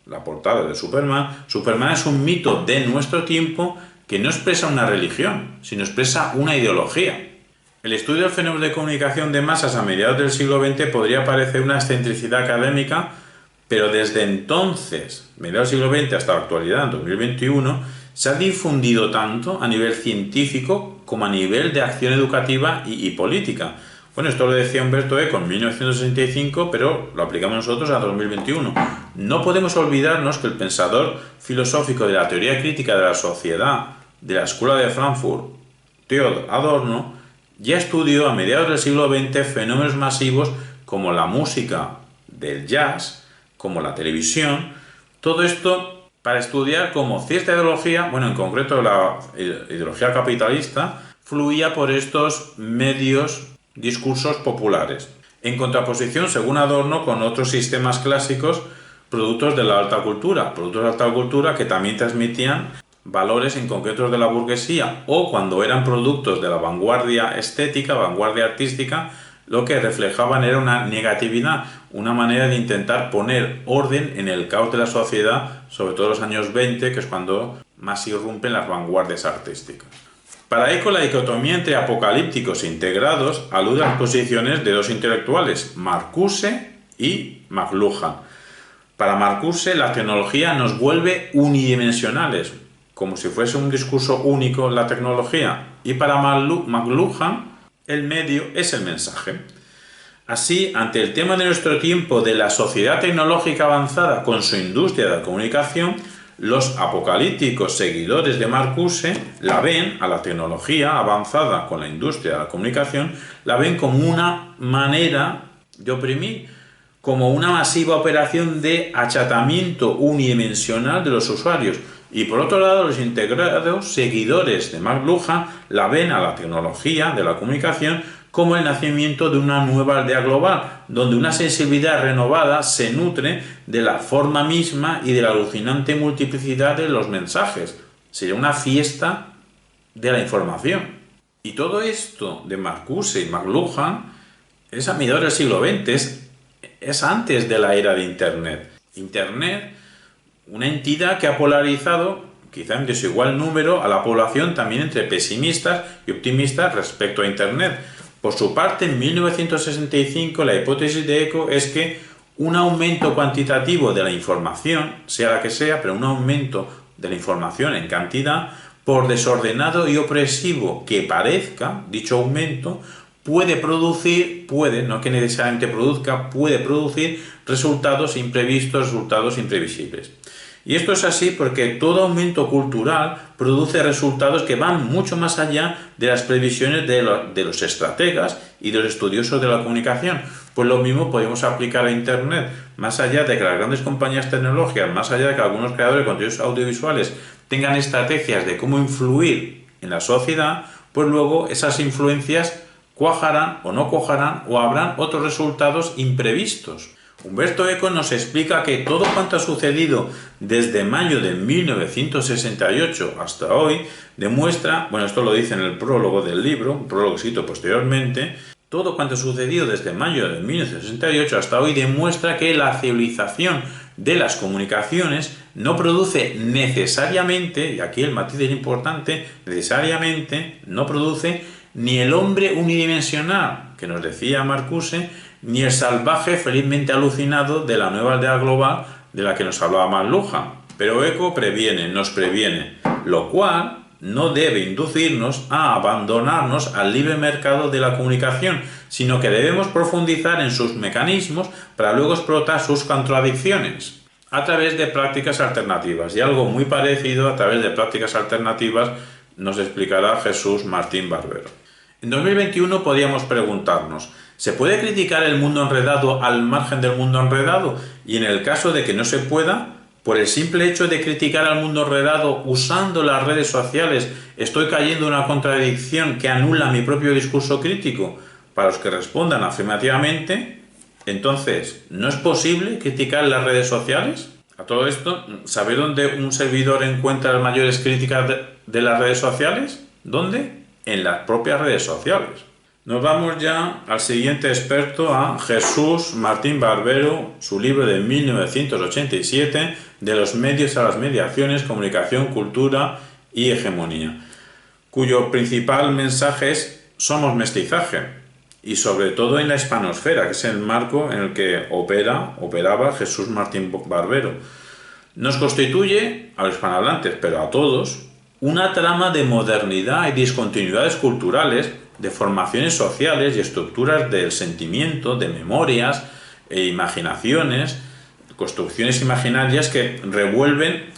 la portada de Superman es un mito de nuestro tiempo que no expresa una religión, sino expresa una ideología. El estudio del fenómeno de comunicación de masas a mediados del siglo XX podría parecer una excentricidad académica, pero desde entonces, mediados del siglo XX hasta la actualidad, en 2021, se ha difundido tanto a nivel científico como a nivel de acción educativa y política. Bueno, esto lo decía Umberto Eco en 1965, pero lo aplicamos nosotros a 2021. No podemos olvidarnos que el pensador filosófico de la teoría crítica de la sociedad de la Escuela de Frankfurt, Theodor Adorno, ya estudió a mediados del siglo XX fenómenos masivos como la música del jazz, como la televisión, todo esto para estudiar cómo cierta ideología, bueno, en concreto la ideología capitalista, fluía por estos medios, discursos populares, en contraposición, según Adorno, con otros sistemas clásicos, productos de la alta cultura que también transmitían valores en concretos de la burguesía, o cuando eran productos de la vanguardia estética, vanguardia artística, lo que reflejaban era una negatividad, una manera de intentar poner orden en el caos de la sociedad, sobre todo en los años 20, que es cuando más irrumpen las vanguardias artísticas. Para Eco, la dicotomía entre apocalípticos e integrados alude a las posiciones de dos intelectuales, Marcuse y McLuhan. Para Marcuse, la tecnología nos vuelve unidimensionales, como si fuese un discurso único la tecnología, y para McLuhan, el medio es el mensaje. Así, ante el tema de nuestro tiempo de la sociedad tecnológica avanzada con su industria de la comunicación, los apocalípticos seguidores de Marcuse la ven a la tecnología avanzada con la industria de la comunicación, la ven como una manera de oprimir, como una masiva operación de achatamiento unidimensional de los usuarios. Y por otro lado, los integrados seguidores de McLuhan la ven a la tecnología de la comunicación como el nacimiento de una nueva aldea global, donde una sensibilidad renovada se nutre de la forma misma y de la alucinante multiplicidad de los mensajes. Sería una fiesta de la información. Y todo esto de Marcuse y McLuhan es a mediados del siglo XX, es antes de la era de Internet. Internet, una entidad que ha polarizado, quizá en desigual número, a la población también entre pesimistas y optimistas respecto a Internet. Por su parte, en 1965, la hipótesis de Eco es que un aumento cuantitativo de la información, sea la que sea, pero un aumento de la información en cantidad, por desordenado y opresivo que parezca, dicho aumento, puede producir, no que necesariamente produzca, puede producir resultados imprevistos, resultados imprevisibles. Y esto es así porque todo aumento cultural produce resultados que van mucho más allá de las previsiones de los estrategas y de los estudiosos de la comunicación. Pues lo mismo podemos aplicar a Internet, más allá de que las grandes compañías tecnológicas, más allá de que algunos creadores de contenidos audiovisuales tengan estrategias de cómo influir en la sociedad, pues luego esas influencias cuajarán o no cuajarán o habrán otros resultados imprevistos. Humberto Eco nos explica que todo cuanto ha sucedido desde mayo de 1968 hasta hoy demuestra, bueno, esto lo dice en el prólogo del libro, un prólogo escrito posteriormente, todo cuanto ha sucedido desde mayo de 1968 hasta hoy demuestra que la civilización de las comunicaciones no produce necesariamente, y aquí el matiz es importante, necesariamente no produce ni el hombre unidimensional, que nos decía Marcuse, ni el salvaje felizmente alucinado de la nueva aldea global de la que nos hablaba McLuhan. Pero Eco nos previene, lo cual no debe inducirnos a abandonarnos al libre mercado de la comunicación, sino que debemos profundizar en sus mecanismos para luego explotar sus contradicciones a través de prácticas alternativas. Y algo muy parecido a través de prácticas alternativas nos explicará Jesús Martín Barbero. En 2021 podríamos preguntarnos, ¿se puede criticar el mundo enredado al margen del mundo enredado? Y en el caso de que no se pueda, por el simple hecho de criticar al mundo enredado usando las redes sociales, ¿estoy cayendo en una contradicción que anula mi propio discurso crítico? Para los que respondan afirmativamente, entonces, ¿no es posible criticar las redes sociales? A todo esto, ¿sabe dónde un servidor encuentra las mayores críticas de las redes sociales? ¿Dónde? En las propias redes sociales. Nos vamos ya al siguiente experto, a Jesús Martín Barbero, su libro de 1987, De los medios a las mediaciones, comunicación, cultura y hegemonía, cuyo principal mensaje es somos mestizaje, y sobre todo en la hispanosfera, que es el marco en el que operaba Jesús Martín Barbero. Nos constituye, a los hispanohablantes, pero a todos, una trama de modernidad y discontinuidades culturales, de formaciones sociales y estructuras del sentimiento, de memorias e imaginaciones, construcciones imaginarias que revuelven,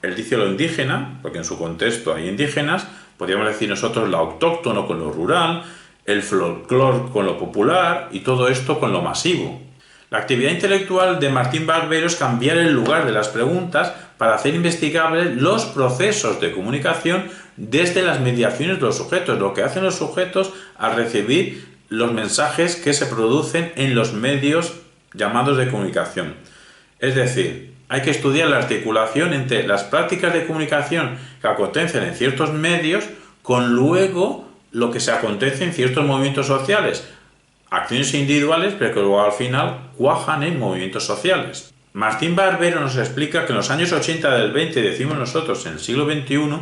él dice lo indígena, porque en su contexto hay indígenas, podríamos decir nosotros lo autóctono con lo rural, el folclore con lo popular y todo esto con lo masivo. La actividad intelectual de Martín Barbero es cambiar el lugar de las preguntas para hacer investigables los procesos de comunicación desde las mediaciones de los sujetos, lo que hacen los sujetos al recibir los mensajes que se producen en los medios llamados de comunicación. Es decir, hay que estudiar la articulación entre las prácticas de comunicación que acontecen en ciertos medios con luego lo que se acontece en ciertos movimientos sociales, acciones individuales, pero que luego al final cuajan en movimientos sociales. Martín Barbero nos explica que en los años 80 del 20, decimos nosotros, en el siglo XXI,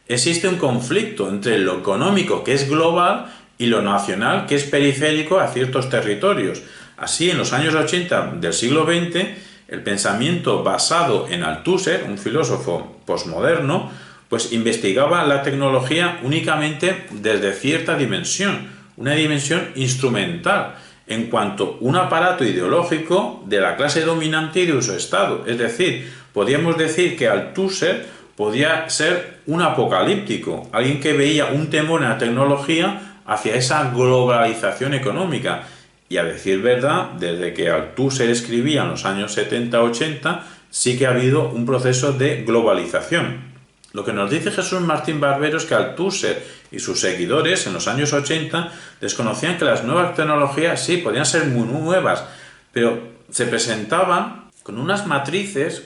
existe un conflicto entre lo económico, que es global, y lo nacional, que es periférico a ciertos territorios. Así, en los años 80 del siglo XX, el pensamiento basado en Althusser, un filósofo posmoderno, pues investigaba la tecnología únicamente desde cierta dimensión, una dimensión instrumental, en cuanto a un aparato ideológico de la clase dominante y de su estado. Es decir, podríamos decir que Althusser podía ser un apocalíptico, alguien que veía un temor en la tecnología hacia esa globalización económica. Y a decir verdad, desde que Althusser escribía en los años 70-80, sí que ha habido un proceso de globalización. Lo que nos dice Jesús Martín Barbero es que Althusser y sus seguidores en los años 80 desconocían que las nuevas tecnologías sí podían ser muy nuevas, pero se presentaban con unas matrices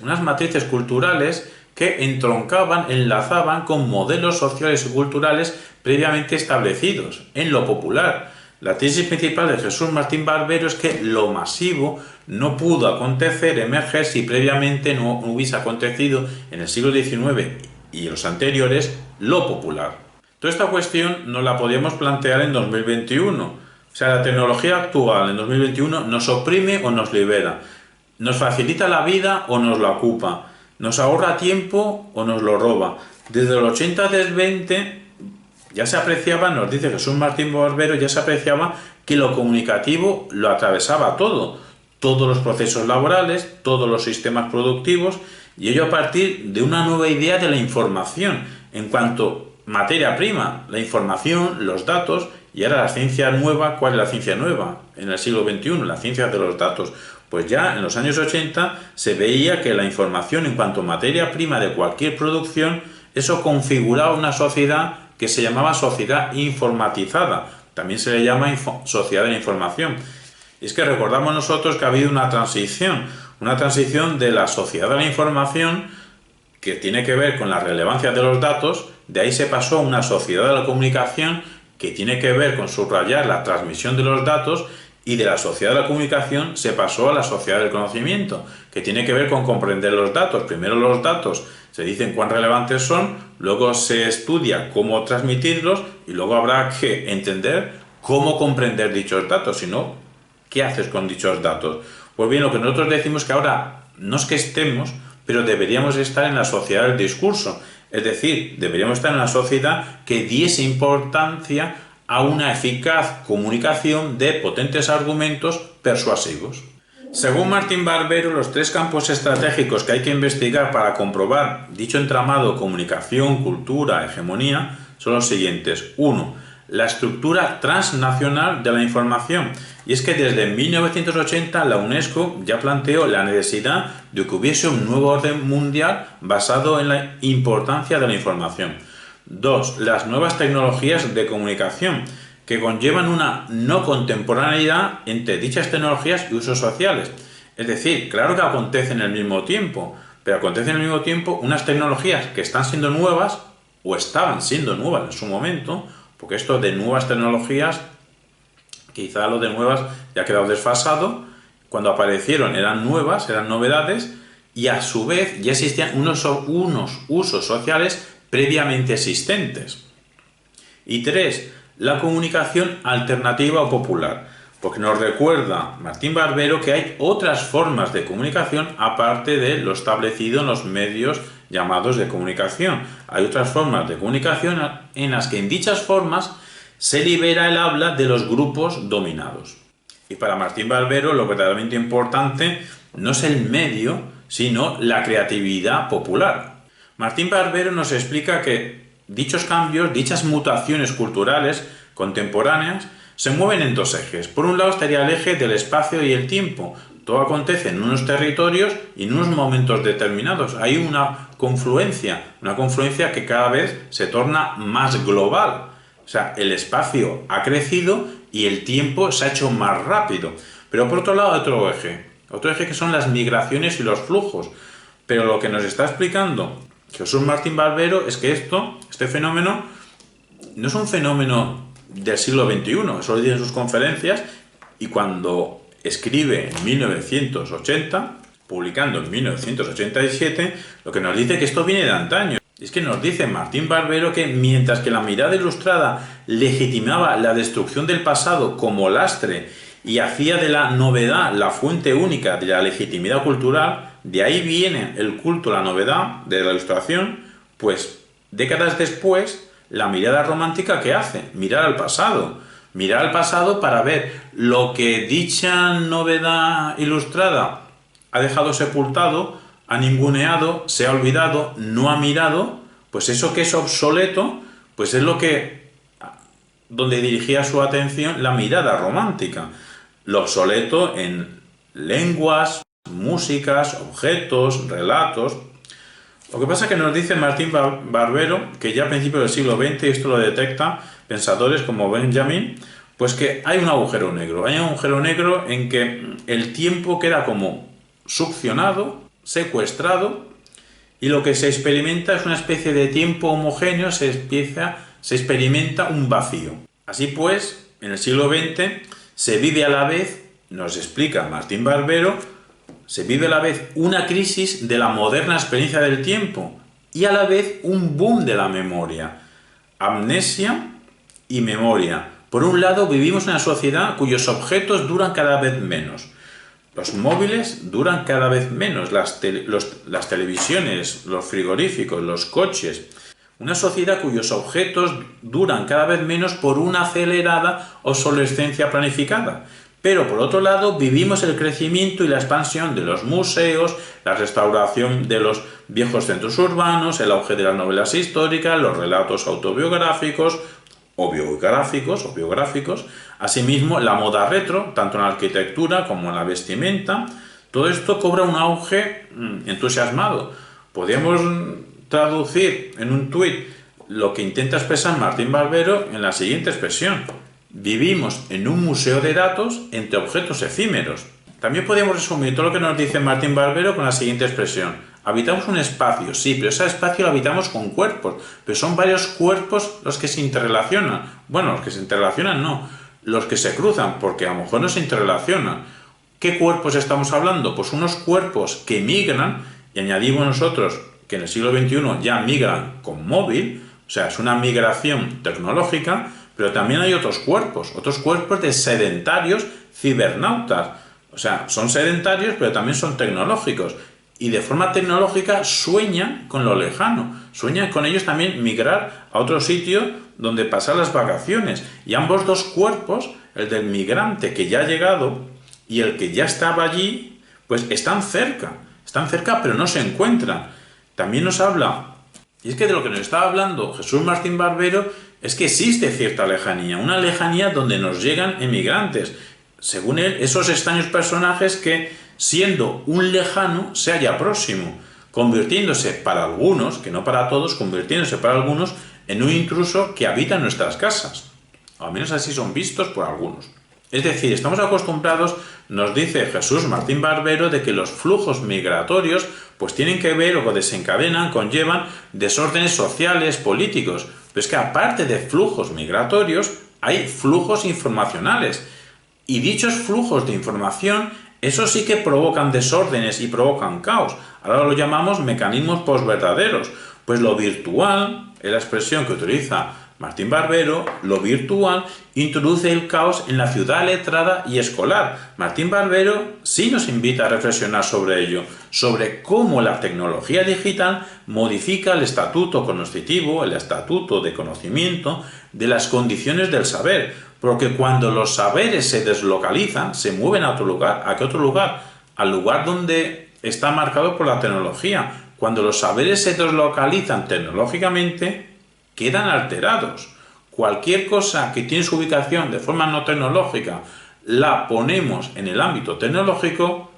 culturales que entroncaban, enlazaban con modelos sociales y culturales previamente establecidos en lo popular. La tesis principal de Jesús Martín Barbero es que lo masivo no pudo acontecer, emerger, si previamente no hubiese acontecido en el siglo XIX y los anteriores, lo popular. Toda esta cuestión nos la podríamos plantear en 2021. O sea, la tecnología actual en 2021 nos oprime o nos libera, nos facilita la vida o nos la ocupa, nos ahorra tiempo o nos lo roba. Desde el 80 del 20 ya se apreciaba, nos dice Jesús Martín Barbero, ya se apreciaba que lo comunicativo lo atravesaba todo, todos los procesos laborales, todos los sistemas productivos, y ello a partir de una nueva idea de la información, en cuanto materia prima, la información, los datos, y ahora la ciencia nueva. ¿Cuál es la ciencia nueva en el siglo XXI? La ciencia de los datos. Pues ya en los años 80 se veía que la información en cuanto a materia prima de cualquier producción, eso configuraba una sociedad que se llamaba sociedad informatizada. También se le llama sociedad de la información. Y es que recordamos nosotros que ha habido una transición de la sociedad de la información, que tiene que ver con la relevancia de los datos. De ahí se pasó a una sociedad de la comunicación, que tiene que ver con subrayar la transmisión de los datos, y de la sociedad de la comunicación se pasó a la sociedad del conocimiento, que tiene que ver con comprender los datos. Primero los datos se dicen cuán relevantes son, luego se estudia cómo transmitirlos, y luego habrá que entender cómo comprender dichos datos, si no, ¿qué haces con dichos datos? Pues bien, lo que nosotros decimos que ahora no es que estemos, pero deberíamos estar en la sociedad del discurso. Es decir, deberíamos estar en una sociedad que diese importancia a una eficaz comunicación de potentes argumentos persuasivos. Según Martín Barbero, los 3 campos estratégicos que hay que investigar para comprobar dicho entramado comunicación, cultura, hegemonía son los siguientes. 1. La estructura transnacional de la información. Y es que desde 1980 la UNESCO ya planteó la necesidad de que hubiese un nuevo orden mundial basado en la importancia de la información. 2. Las nuevas tecnologías de comunicación, que conllevan una no contemporaneidad entre dichas tecnologías y usos sociales. Es decir, claro que acontece en el mismo tiempo, pero acontece en el mismo tiempo unas tecnologías que están siendo nuevas, o estaban siendo nuevas en su momento, porque esto de nuevas tecnologías, quizá lo de nuevas ya ha quedado desfasado. Cuando aparecieron eran nuevas, eran novedades, y a su vez ya existían unos usos sociales previamente existentes. Y 3. La comunicación alternativa o popular, porque nos recuerda Martín Barbero que hay otras formas de comunicación aparte de lo establecido en los medios llamados de comunicación. Hay otras formas de comunicación en las que en dichas formas se libera el habla de los grupos dominados. Y para Martín Barbero lo verdaderamente importante no es el medio, sino la creatividad popular. Martín Barbero nos explica que dichos cambios, dichas mutaciones culturales contemporáneas, se mueven en 2 ejes. Por un lado estaría el eje del espacio y el tiempo. Todo acontece en unos territorios y en unos momentos determinados. Hay una confluencia que cada vez se torna más global. O sea, el espacio ha crecido y el tiempo se ha hecho más rápido. Pero por otro lado, otro eje que son las migraciones y los flujos. Pero lo que nos está explicando Jesús Martín Barbero es que este fenómeno no es un fenómeno del siglo XXI, eso lo dice en sus conferencias, y cuando escribe en 1980, publicando en 1987, lo que nos dice que esto viene de antaño. Es que nos dice Martín Barbero que mientras que la mirada ilustrada legitimaba la destrucción del pasado como lastre y hacía de la novedad la fuente única de la legitimidad cultural, de ahí viene el culto a la novedad de la ilustración, pues décadas después, la mirada romántica ¿qué hace? Mirar al pasado para ver lo que dicha novedad ilustrada ha dejado sepultado, ha ninguneado, se ha olvidado, no ha mirado, pues eso que es obsoleto, pues es donde dirigía su atención la mirada romántica. Lo obsoleto en lenguas, músicas, objetos, relatos. Lo que pasa es que nos dice Martín Barbero que ya a principios del siglo XX, y esto lo detecta pensadores como Benjamin, pues que hay un agujero negro. Hay un agujero negro en que el tiempo queda como succionado, secuestrado, y lo que se experimenta es una especie de tiempo homogéneo, se experimenta un vacío. Así pues, en el siglo XX se vive a la vez, nos explica Martín Barbero, se vive a la vez una crisis de la moderna experiencia del tiempo y a la vez un boom de la memoria. Amnesia y memoria. Por un lado, vivimos en una sociedad cuyos objetos duran cada vez menos. Los móviles duran cada vez menos, las televisiones, los frigoríficos, los coches. Una sociedad cuyos objetos duran cada vez menos por una acelerada obsolescencia planificada. Pero por otro lado, vivimos el crecimiento y la expansión de los museos, la restauración de los viejos centros urbanos, el auge de las novelas históricas, los relatos autobiográficos o biográficos, asimismo la moda retro, tanto en la arquitectura como en la vestimenta. Todo esto cobra un auge entusiasmado. Podríamos traducir en un tuit lo que intenta expresar Martín Barbero en la siguiente expresión: vivimos en un museo de datos entre objetos efímeros. También podemos resumir todo lo que nos dice Martín Barbero con la siguiente expresión: habitamos un espacio, sí, pero ese espacio lo habitamos con cuerpos, pero son varios cuerpos los que se interrelacionan. Bueno, los que se interrelacionan no, los que se cruzan, porque a lo mejor no se interrelacionan. ¿Qué cuerpos estamos hablando? Pues unos cuerpos que migran, y añadimos nosotros que en el siglo XXI ya migran con móvil, o sea, es una migración tecnológica, pero también hay otros cuerpos de sedentarios cibernautas. O sea, son sedentarios, pero también son tecnológicos. Y de forma tecnológica sueñan con lo lejano. Sueñan con ellos también migrar a otro sitio donde pasar las vacaciones. Y ambos dos cuerpos, el del migrante que ya ha llegado y el que ya estaba allí, pues están cerca pero no se encuentran. También nos habla, y es que de lo que nos está hablando Jesús Martín Barbero, es que existe cierta lejanía, una lejanía donde nos llegan emigrantes. Según él, esos extraños personajes que, siendo un lejano, se halla próximo, convirtiéndose para algunos, que no para todos, convirtiéndose para algunos en un intruso que habita en nuestras casas. Al menos así son vistos por algunos. Es decir, estamos acostumbrados, nos dice Jesús Martín Barbero, de que los flujos migratorios pues tienen que ver o desencadenan, conllevan desórdenes sociales, políticos. Pero es que aparte de flujos migratorios, hay flujos informacionales. Y dichos flujos de información, eso sí que provocan desórdenes y provocan caos. Ahora lo llamamos mecanismos posverdaderos. Pues lo virtual, es la expresión que utiliza Martín Barbero, lo virtual introduce el caos en la ciudad letrada y escolar. Martín Barbero sí nos invita a reflexionar sobre ello, sobre cómo la tecnología digital modifica el estatuto cognoscitivo, el estatuto de conocimiento de las condiciones del saber, porque cuando los saberes se deslocalizan, se mueven a otro lugar. ¿A qué otro lugar? Al lugar donde está marcado por la tecnología. Cuando los saberes se deslocalizan tecnológicamente, quedan alterados. Cualquier cosa que tiene su ubicación de forma no tecnológica, la ponemos en el ámbito tecnológico,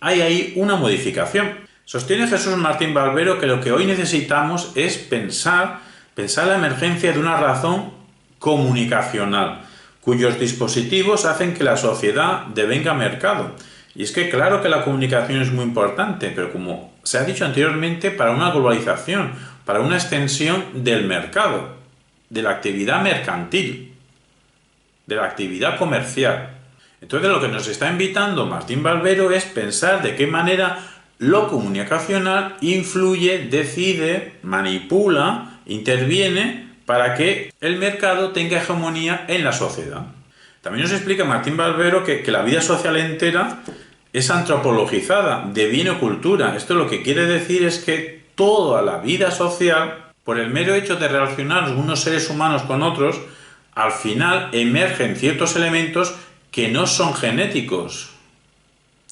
hay ahí una modificación. Sostiene Jesús Martín Barbero que lo que hoy necesitamos es pensar la emergencia de una razón comunicacional, cuyos dispositivos hacen que la sociedad devenga mercado. Y es que claro que la comunicación es muy importante, pero como se ha dicho anteriormente, para una globalización, para una extensión del mercado, de la actividad mercantil, de la actividad comercial. Entonces lo que nos está invitando Martín Barbero es pensar de qué manera lo comunicacional influye, decide, manipula, interviene para que el mercado tenga hegemonía en la sociedad. También nos explica Martín Barbero que la vida social entera es antropologizada, deviene cultura. Esto lo que quiere decir es que toda la vida social, por el mero hecho de relacionarnos unos seres humanos con otros, al final emergen ciertos elementos que no son genéticos,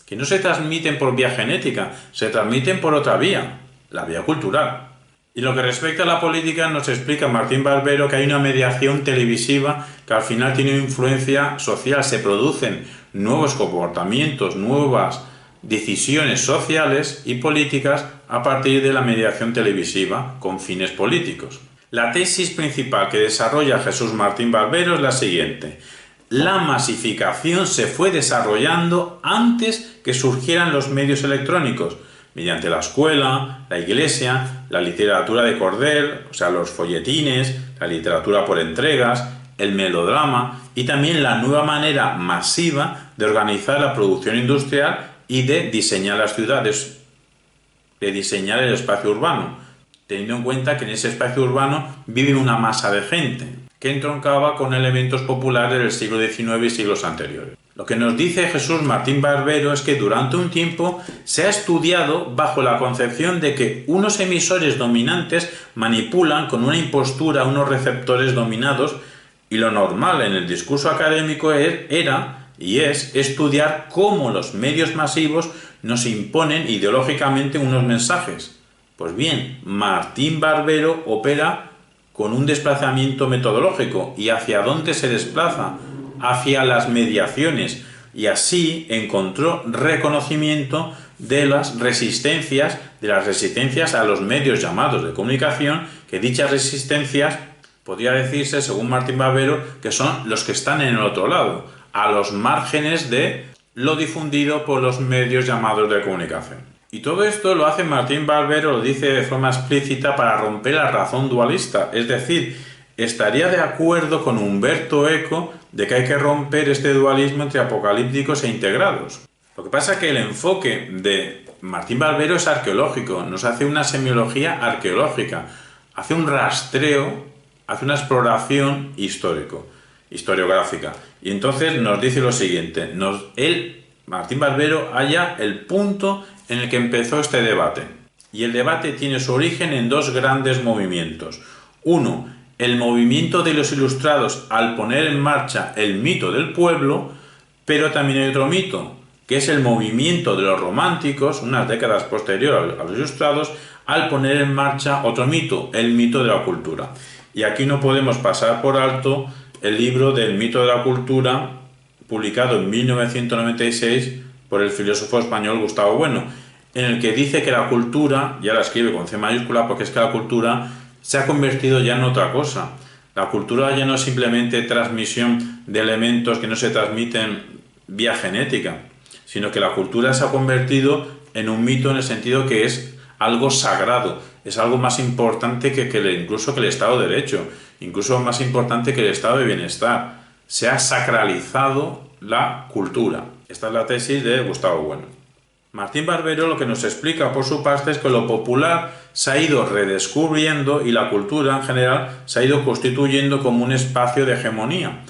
que no se transmiten por vía genética, se transmiten por otra vía, la vía cultural. Y lo que respecta a la política, nos explica Martín Barbero que hay una mediación televisiva que al final tiene una influencia social, se producen nuevos comportamientos, nuevas decisiones sociales y políticas a partir de la mediación televisiva con fines políticos. La tesis principal que desarrolla Jesús Martín Barbero es la siguiente: la masificación se fue desarrollando antes que surgieran los medios electrónicos, mediante la escuela, la iglesia, la literatura de cordel, o sea, los folletines, la literatura por entregas, el melodrama y también la nueva manera masiva de organizar la producción industrial y de diseñar las ciudades, de diseñar el espacio urbano, teniendo en cuenta que en ese espacio urbano vive una masa de gente, que entroncaba con elementos populares del siglo XIX y siglos anteriores. Lo que nos dice Jesús Martín Barbero es que durante un tiempo se ha estudiado bajo la concepción de que unos emisores dominantes manipulan con una impostura a unos receptores dominados, y lo normal en el discurso académico era y es estudiar cómo los medios masivos nos imponen ideológicamente unos mensajes. Pues bien, Martín Barbero opera con un desplazamiento metodológico. ¿Y hacia dónde se desplaza? Hacia las mediaciones, y así encontró reconocimiento de las resistencias a los medios llamados de comunicación, que dichas resistencias podría decirse, según Martín Barbero, que son los que están en el otro lado, a los márgenes de lo difundido por los medios llamados de comunicación. Y todo esto lo hace Martín Barbero, lo dice de forma explícita, para romper la razón dualista, es decir, estaría de acuerdo con Humberto Eco de que hay que romper este dualismo entre apocalípticos e integrados. Lo que pasa es que el enfoque de Martín Barbero es arqueológico, nos hace una semiología arqueológica, hace un rastreo, hace una exploración historiográfica. Y entonces nos dice lo siguiente, Martín Barbero, halla el punto en el que empezó este debate. Y el debate tiene su origen en dos grandes movimientos. Uno, el movimiento de los ilustrados al poner en marcha el mito del pueblo, pero también hay otro mito, que es el movimiento de los románticos, unas décadas posterior a los ilustrados, al poner en marcha otro mito, el mito de la cultura. Y aquí no podemos pasar por alto el libro del mito de la cultura, publicado en 1996 por el filósofo español Gustavo Bueno, en el que dice que la cultura, ya la escribe con C mayúscula, porque es que la cultura se ha convertido ya en otra cosa. La cultura ya no es simplemente transmisión de elementos que no se transmiten vía genética, sino que la cultura se ha convertido en un mito en el sentido que es algo sagrado, es algo más importante incluso que el Estado de Derecho, incluso más importante que el Estado de Bienestar. Se ha sacralizado la cultura. Esta es la tesis de Gustavo Bueno. Martín Barbero lo que nos explica por su parte es que lo popular se ha ido redescubriendo y la cultura en general se ha ido constituyendo como un espacio de hegemonía.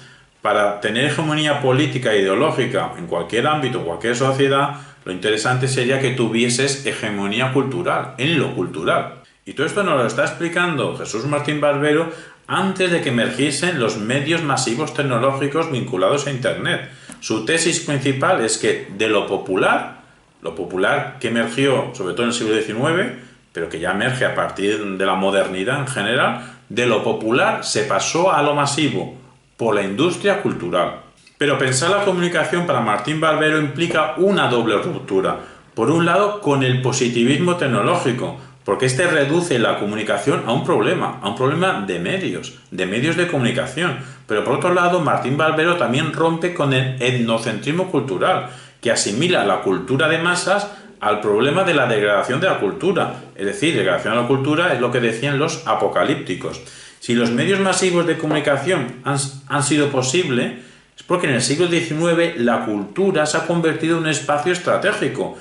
Para tener hegemonía política e ideológica en cualquier ámbito, cualquier sociedad, lo interesante sería que tuvieses hegemonía cultural, en lo cultural. Y todo esto nos lo está explicando Jesús Martín Barbero antes de que emergiesen los medios masivos tecnológicos vinculados a Internet. Su tesis principal es que de lo popular que emergió sobre todo en el siglo XIX, pero que ya emerge a partir de la modernidad en general, de lo popular se pasó a lo masivo por la industria cultural. Pero pensar la comunicación para Martín Barbero implica una doble ruptura. Por un lado, con el positivismo tecnológico, porque este reduce la comunicación a un problema de medios de comunicación. Pero por otro lado, Martín Barbero también rompe con el etnocentrismo cultural, que asimila la cultura de masas al problema de la degradación de la cultura. Es decir, degradación de la cultura es lo que decían los apocalípticos. Si los medios masivos de comunicación han sido posible, es porque en el siglo XIX la cultura se ha convertido en un espacio estratégico,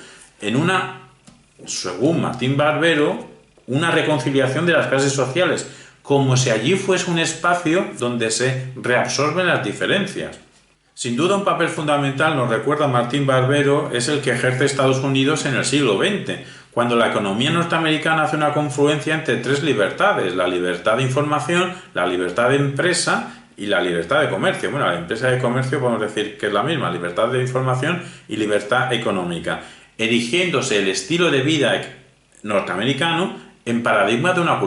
según Martín Barbero, una reconciliación de las clases sociales, como si allí fuese un espacio donde se reabsorben las diferencias. Sin duda un papel fundamental, nos recuerda Martín Barbero, es el que ejerce Estados Unidos en el siglo XX, cuando la economía norteamericana hace una confluencia entre tres libertades: la libertad de información, la libertad de empresa y la libertad de comercio. Bueno, la empresa de comercio podemos decir que es la misma, libertad de información y libertad económica, erigiéndose el estilo de vida norteamericano en paradigma de una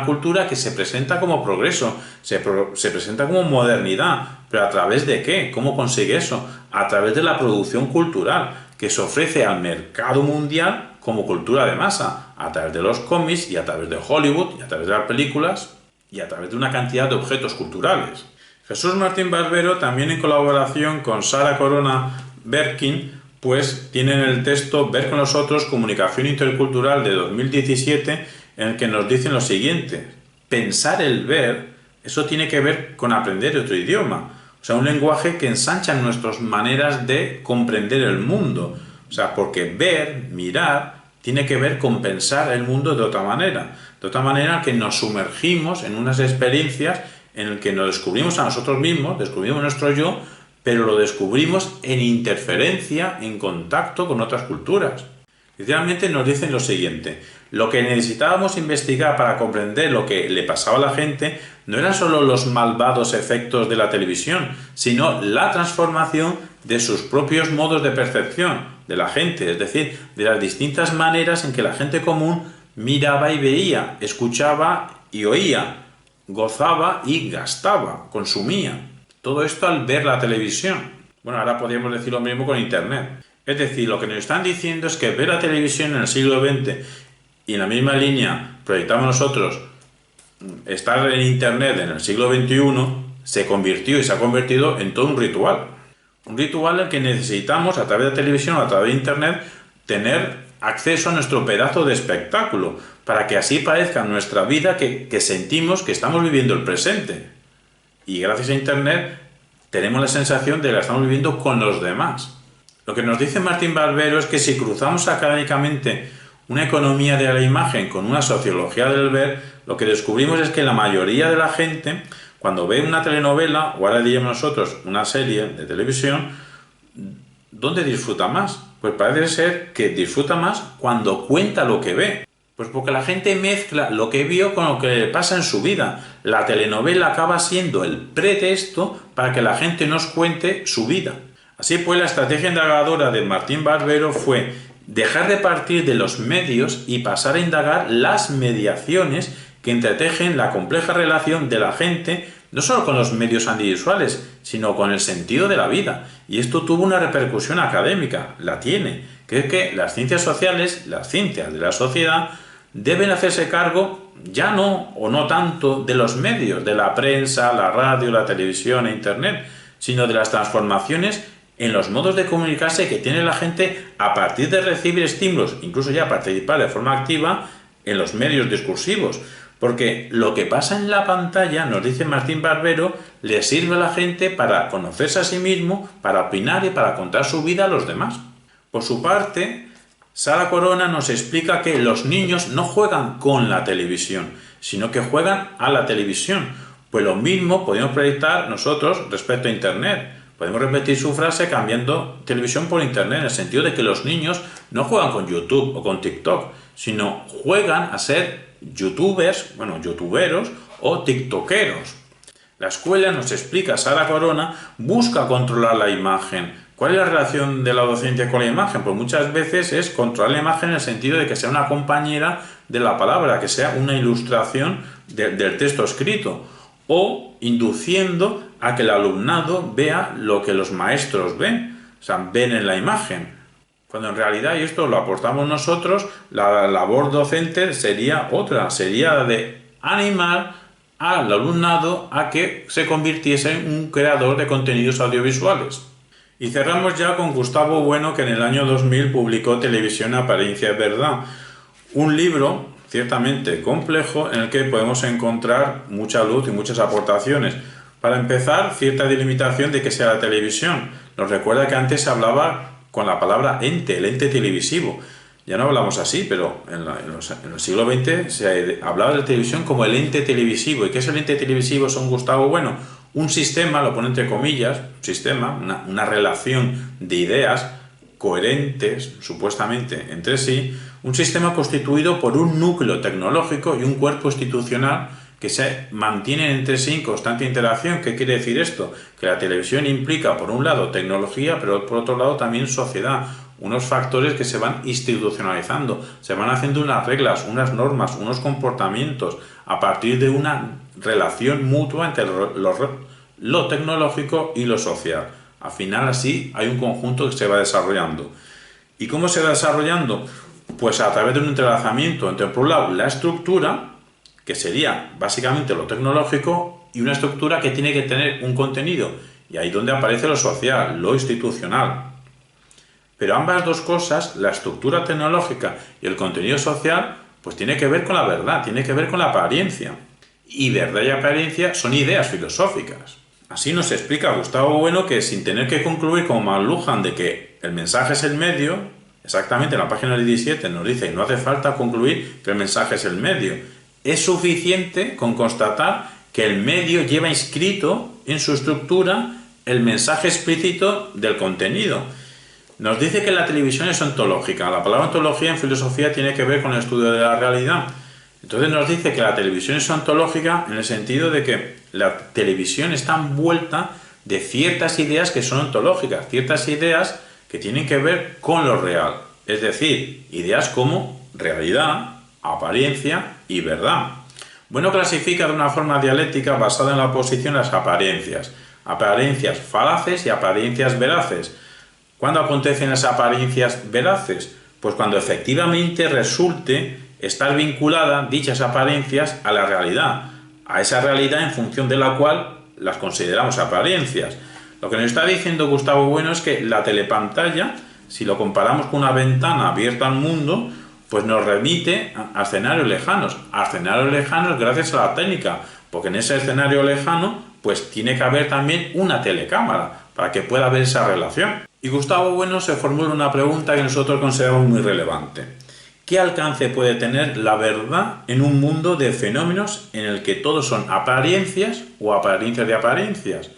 cultura que se presenta como progreso, se presenta como modernidad. ¿Pero a través de qué? ¿Cómo consigue eso? A través de la producción cultural, que se ofrece al mercado mundial como cultura de masa, a través de los cómics y a través de Hollywood y a través de las películas y a través de una cantidad de objetos culturales. Jesús Martín Barbero, también en colaboración con Sara Corona Berkin, pues tienen el texto Ver con los otros, comunicación intercultural de 2017, en el que nos dicen lo siguiente: pensar el ver, eso tiene que ver con aprender otro idioma, o sea, un lenguaje que ensancha nuestras maneras de comprender el mundo, o sea, porque ver, mirar, tiene que ver con pensar el mundo de otra manera que nos sumergimos en unas experiencias en las que nos descubrimos a nosotros mismos, descubrimos nuestro yo, pero lo descubrimos en interferencia, en contacto con otras culturas. Literalmente nos dicen lo siguiente: lo que necesitábamos investigar para comprender lo que le pasaba a la gente no eran solo los malvados efectos de la televisión, sino la transformación de sus propios modos de percepción de la gente, es decir, de las distintas maneras en que la gente común miraba y veía, escuchaba y oía, gozaba y gastaba, consumía. Todo esto al ver la televisión. Bueno, ahora podríamos decir lo mismo con Internet. Es decir, lo que nos están diciendo es que ver la televisión en el siglo XX y en la misma línea proyectamos nosotros estar en Internet en el siglo XXI se convirtió y se ha convertido en todo un ritual. Un ritual en el que necesitamos, a través de televisión o a través de Internet, tener acceso a nuestro pedazo de espectáculo, para que así parezca en nuestra vida que sentimos que estamos viviendo el presente. Y gracias a Internet tenemos la sensación de que la estamos viviendo con los demás. Lo que nos dice Martín Barbero es que si cruzamos académicamente una economía de la imagen con una sociología del ver, lo que descubrimos es que la mayoría de la gente, cuando ve una telenovela, o ahora diríamos nosotros una serie de televisión, ¿dónde disfruta más? Pues parece ser que disfruta más cuando cuenta lo que ve. Pues porque la gente mezcla lo que vio con lo que le pasa en su vida. La telenovela acaba siendo el pretexto para que la gente nos cuente su vida. Así pues, la estrategia indagadora de Martín Barbero fue dejar de partir de los medios y pasar a indagar las mediaciones que entretejen la compleja relación de la gente, no solo con los medios audiovisuales, sino con el sentido de la vida. Y esto tuvo una repercusión académica, la tiene, que es que las ciencias sociales, las ciencias de la sociedad, deben hacerse cargo, ya no o no tanto, de los medios, de la prensa, la radio, la televisión e Internet, sino de las transformaciones en los modos de comunicarse que tiene la gente a partir de recibir estímulos, incluso ya participar de forma activa en los medios discursivos. Porque lo que pasa en la pantalla, nos dice Martín Barbero, le sirve a la gente para conocerse a sí mismo, para opinar y para contar su vida a los demás. Por su parte, Sara Corona nos explica que los niños no juegan con la televisión, sino que juegan a la televisión. Pues lo mismo podemos proyectar nosotros respecto a Internet. Podemos repetir su frase cambiando televisión por Internet, en el sentido de que los niños no juegan con YouTube o con TikTok, sino juegan a ser youtuberos o tiktokeros. La escuela, nos explica Sara Corona, busca controlar la imagen. ¿Cuál es la relación de la docencia con la imagen? Pues muchas veces es controlar la imagen en el sentido de que sea una compañera de la palabra, que sea una ilustración del texto escrito, o induciendo a que el alumnado vea lo que los maestros ven, o sea, ven en la imagen. Cuando en realidad, y esto lo aportamos nosotros, la labor docente sería otra, sería de animar al alumnado a que se convirtiese en un creador de contenidos audiovisuales. Y cerramos ya con Gustavo Bueno, que en el año 2000 publicó Televisión, Apariencia y Verdad, un libro ciertamente complejo en el que podemos encontrar mucha luz y muchas aportaciones. Para empezar, cierta delimitación de qué sea la televisión. Nos recuerda que antes se hablaba con la palabra ente, el ente televisivo. Ya no hablamos así, pero en el siglo XX se hablaba de la televisión como el ente televisivo. ¿Y qué es el ente televisivo, según Gustavo Bueno? Un sistema, lo pone entre comillas, un sistema, una relación de ideas coherentes, supuestamente, entre sí, un sistema constituido por un núcleo tecnológico y un cuerpo institucional que se mantienen entre sí en constante interacción. ¿Qué quiere decir esto? Que la televisión implica, por un lado, tecnología, pero por otro lado también sociedad, unos factores que se van institucionalizando, se van haciendo unas reglas, unas normas, unos comportamientos a partir de una relación mutua entre lo tecnológico y lo social. Al final así hay un conjunto que se va desarrollando. ¿Y cómo se va desarrollando? Pues a través de un entrelazamiento entre, por un lado, la estructura, que sería básicamente lo tecnológico, y una estructura que tiene que tener un contenido, y ahí donde aparece lo social, lo institucional. Pero ambas dos cosas, la estructura tecnológica y el contenido social, pues tiene que ver con la verdad, tiene que ver con la apariencia. Y verdad y apariencia son ideas filosóficas. Así nos explica Gustavo Bueno que, sin tener que concluir como McLuhan de que el mensaje es el medio, exactamente en la página 17 nos dice que no hace falta concluir que el mensaje es el medio. Es suficiente con constatar que el medio lleva inscrito en su estructura el mensaje explícito del contenido. Nos dice que la televisión es ontológica. La palabra ontología en filosofía tiene que ver con el estudio de la realidad. Entonces nos dice que la televisión es ontológica en el sentido de que la televisión está envuelta de ciertas ideas que son ontológicas, ciertas ideas que tienen que ver con lo real. Es decir, ideas como realidad, apariencia y verdad. Bueno, clasifica de una forma dialéctica basada en la oposición las apariencias falaces y apariencias veraces. ¿Cuándo acontecen las apariencias veraces? Pues cuando efectivamente resulte estar vinculada dichas apariencias a la realidad, a esa realidad en función de la cual las consideramos apariencias. Lo que nos está diciendo Gustavo Bueno es que la telepantalla, si lo comparamos con una ventana abierta al mundo, pues nos remite a escenarios lejanos gracias a la técnica, porque en ese escenario lejano pues tiene que haber también una telecámara para que pueda haber esa relación. Y Gustavo Bueno se formula una pregunta que nosotros consideramos muy relevante. ¿Qué alcance puede tener la verdad en un mundo de fenómenos en el que todos son apariencias o apariencias de apariencias?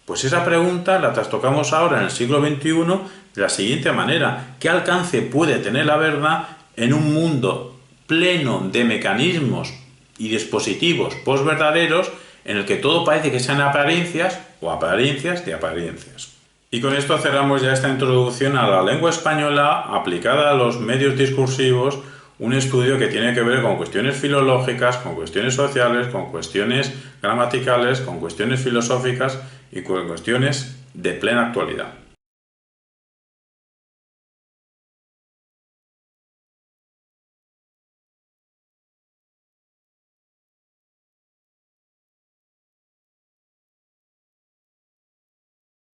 Pues esa pregunta la trastocamos ahora en el siglo XXI de la siguiente manera. ¿Qué alcance puede tener la verdad en un mundo pleno de mecanismos y dispositivos posverdaderos en el que todo parece que sean apariencias o apariencias de apariencias? Y con esto cerramos ya esta introducción a la lengua española aplicada a los medios discursivos, un estudio que tiene que ver con cuestiones filológicas, con cuestiones sociales, con cuestiones gramaticales, con cuestiones filosóficas y con cuestiones de plena actualidad.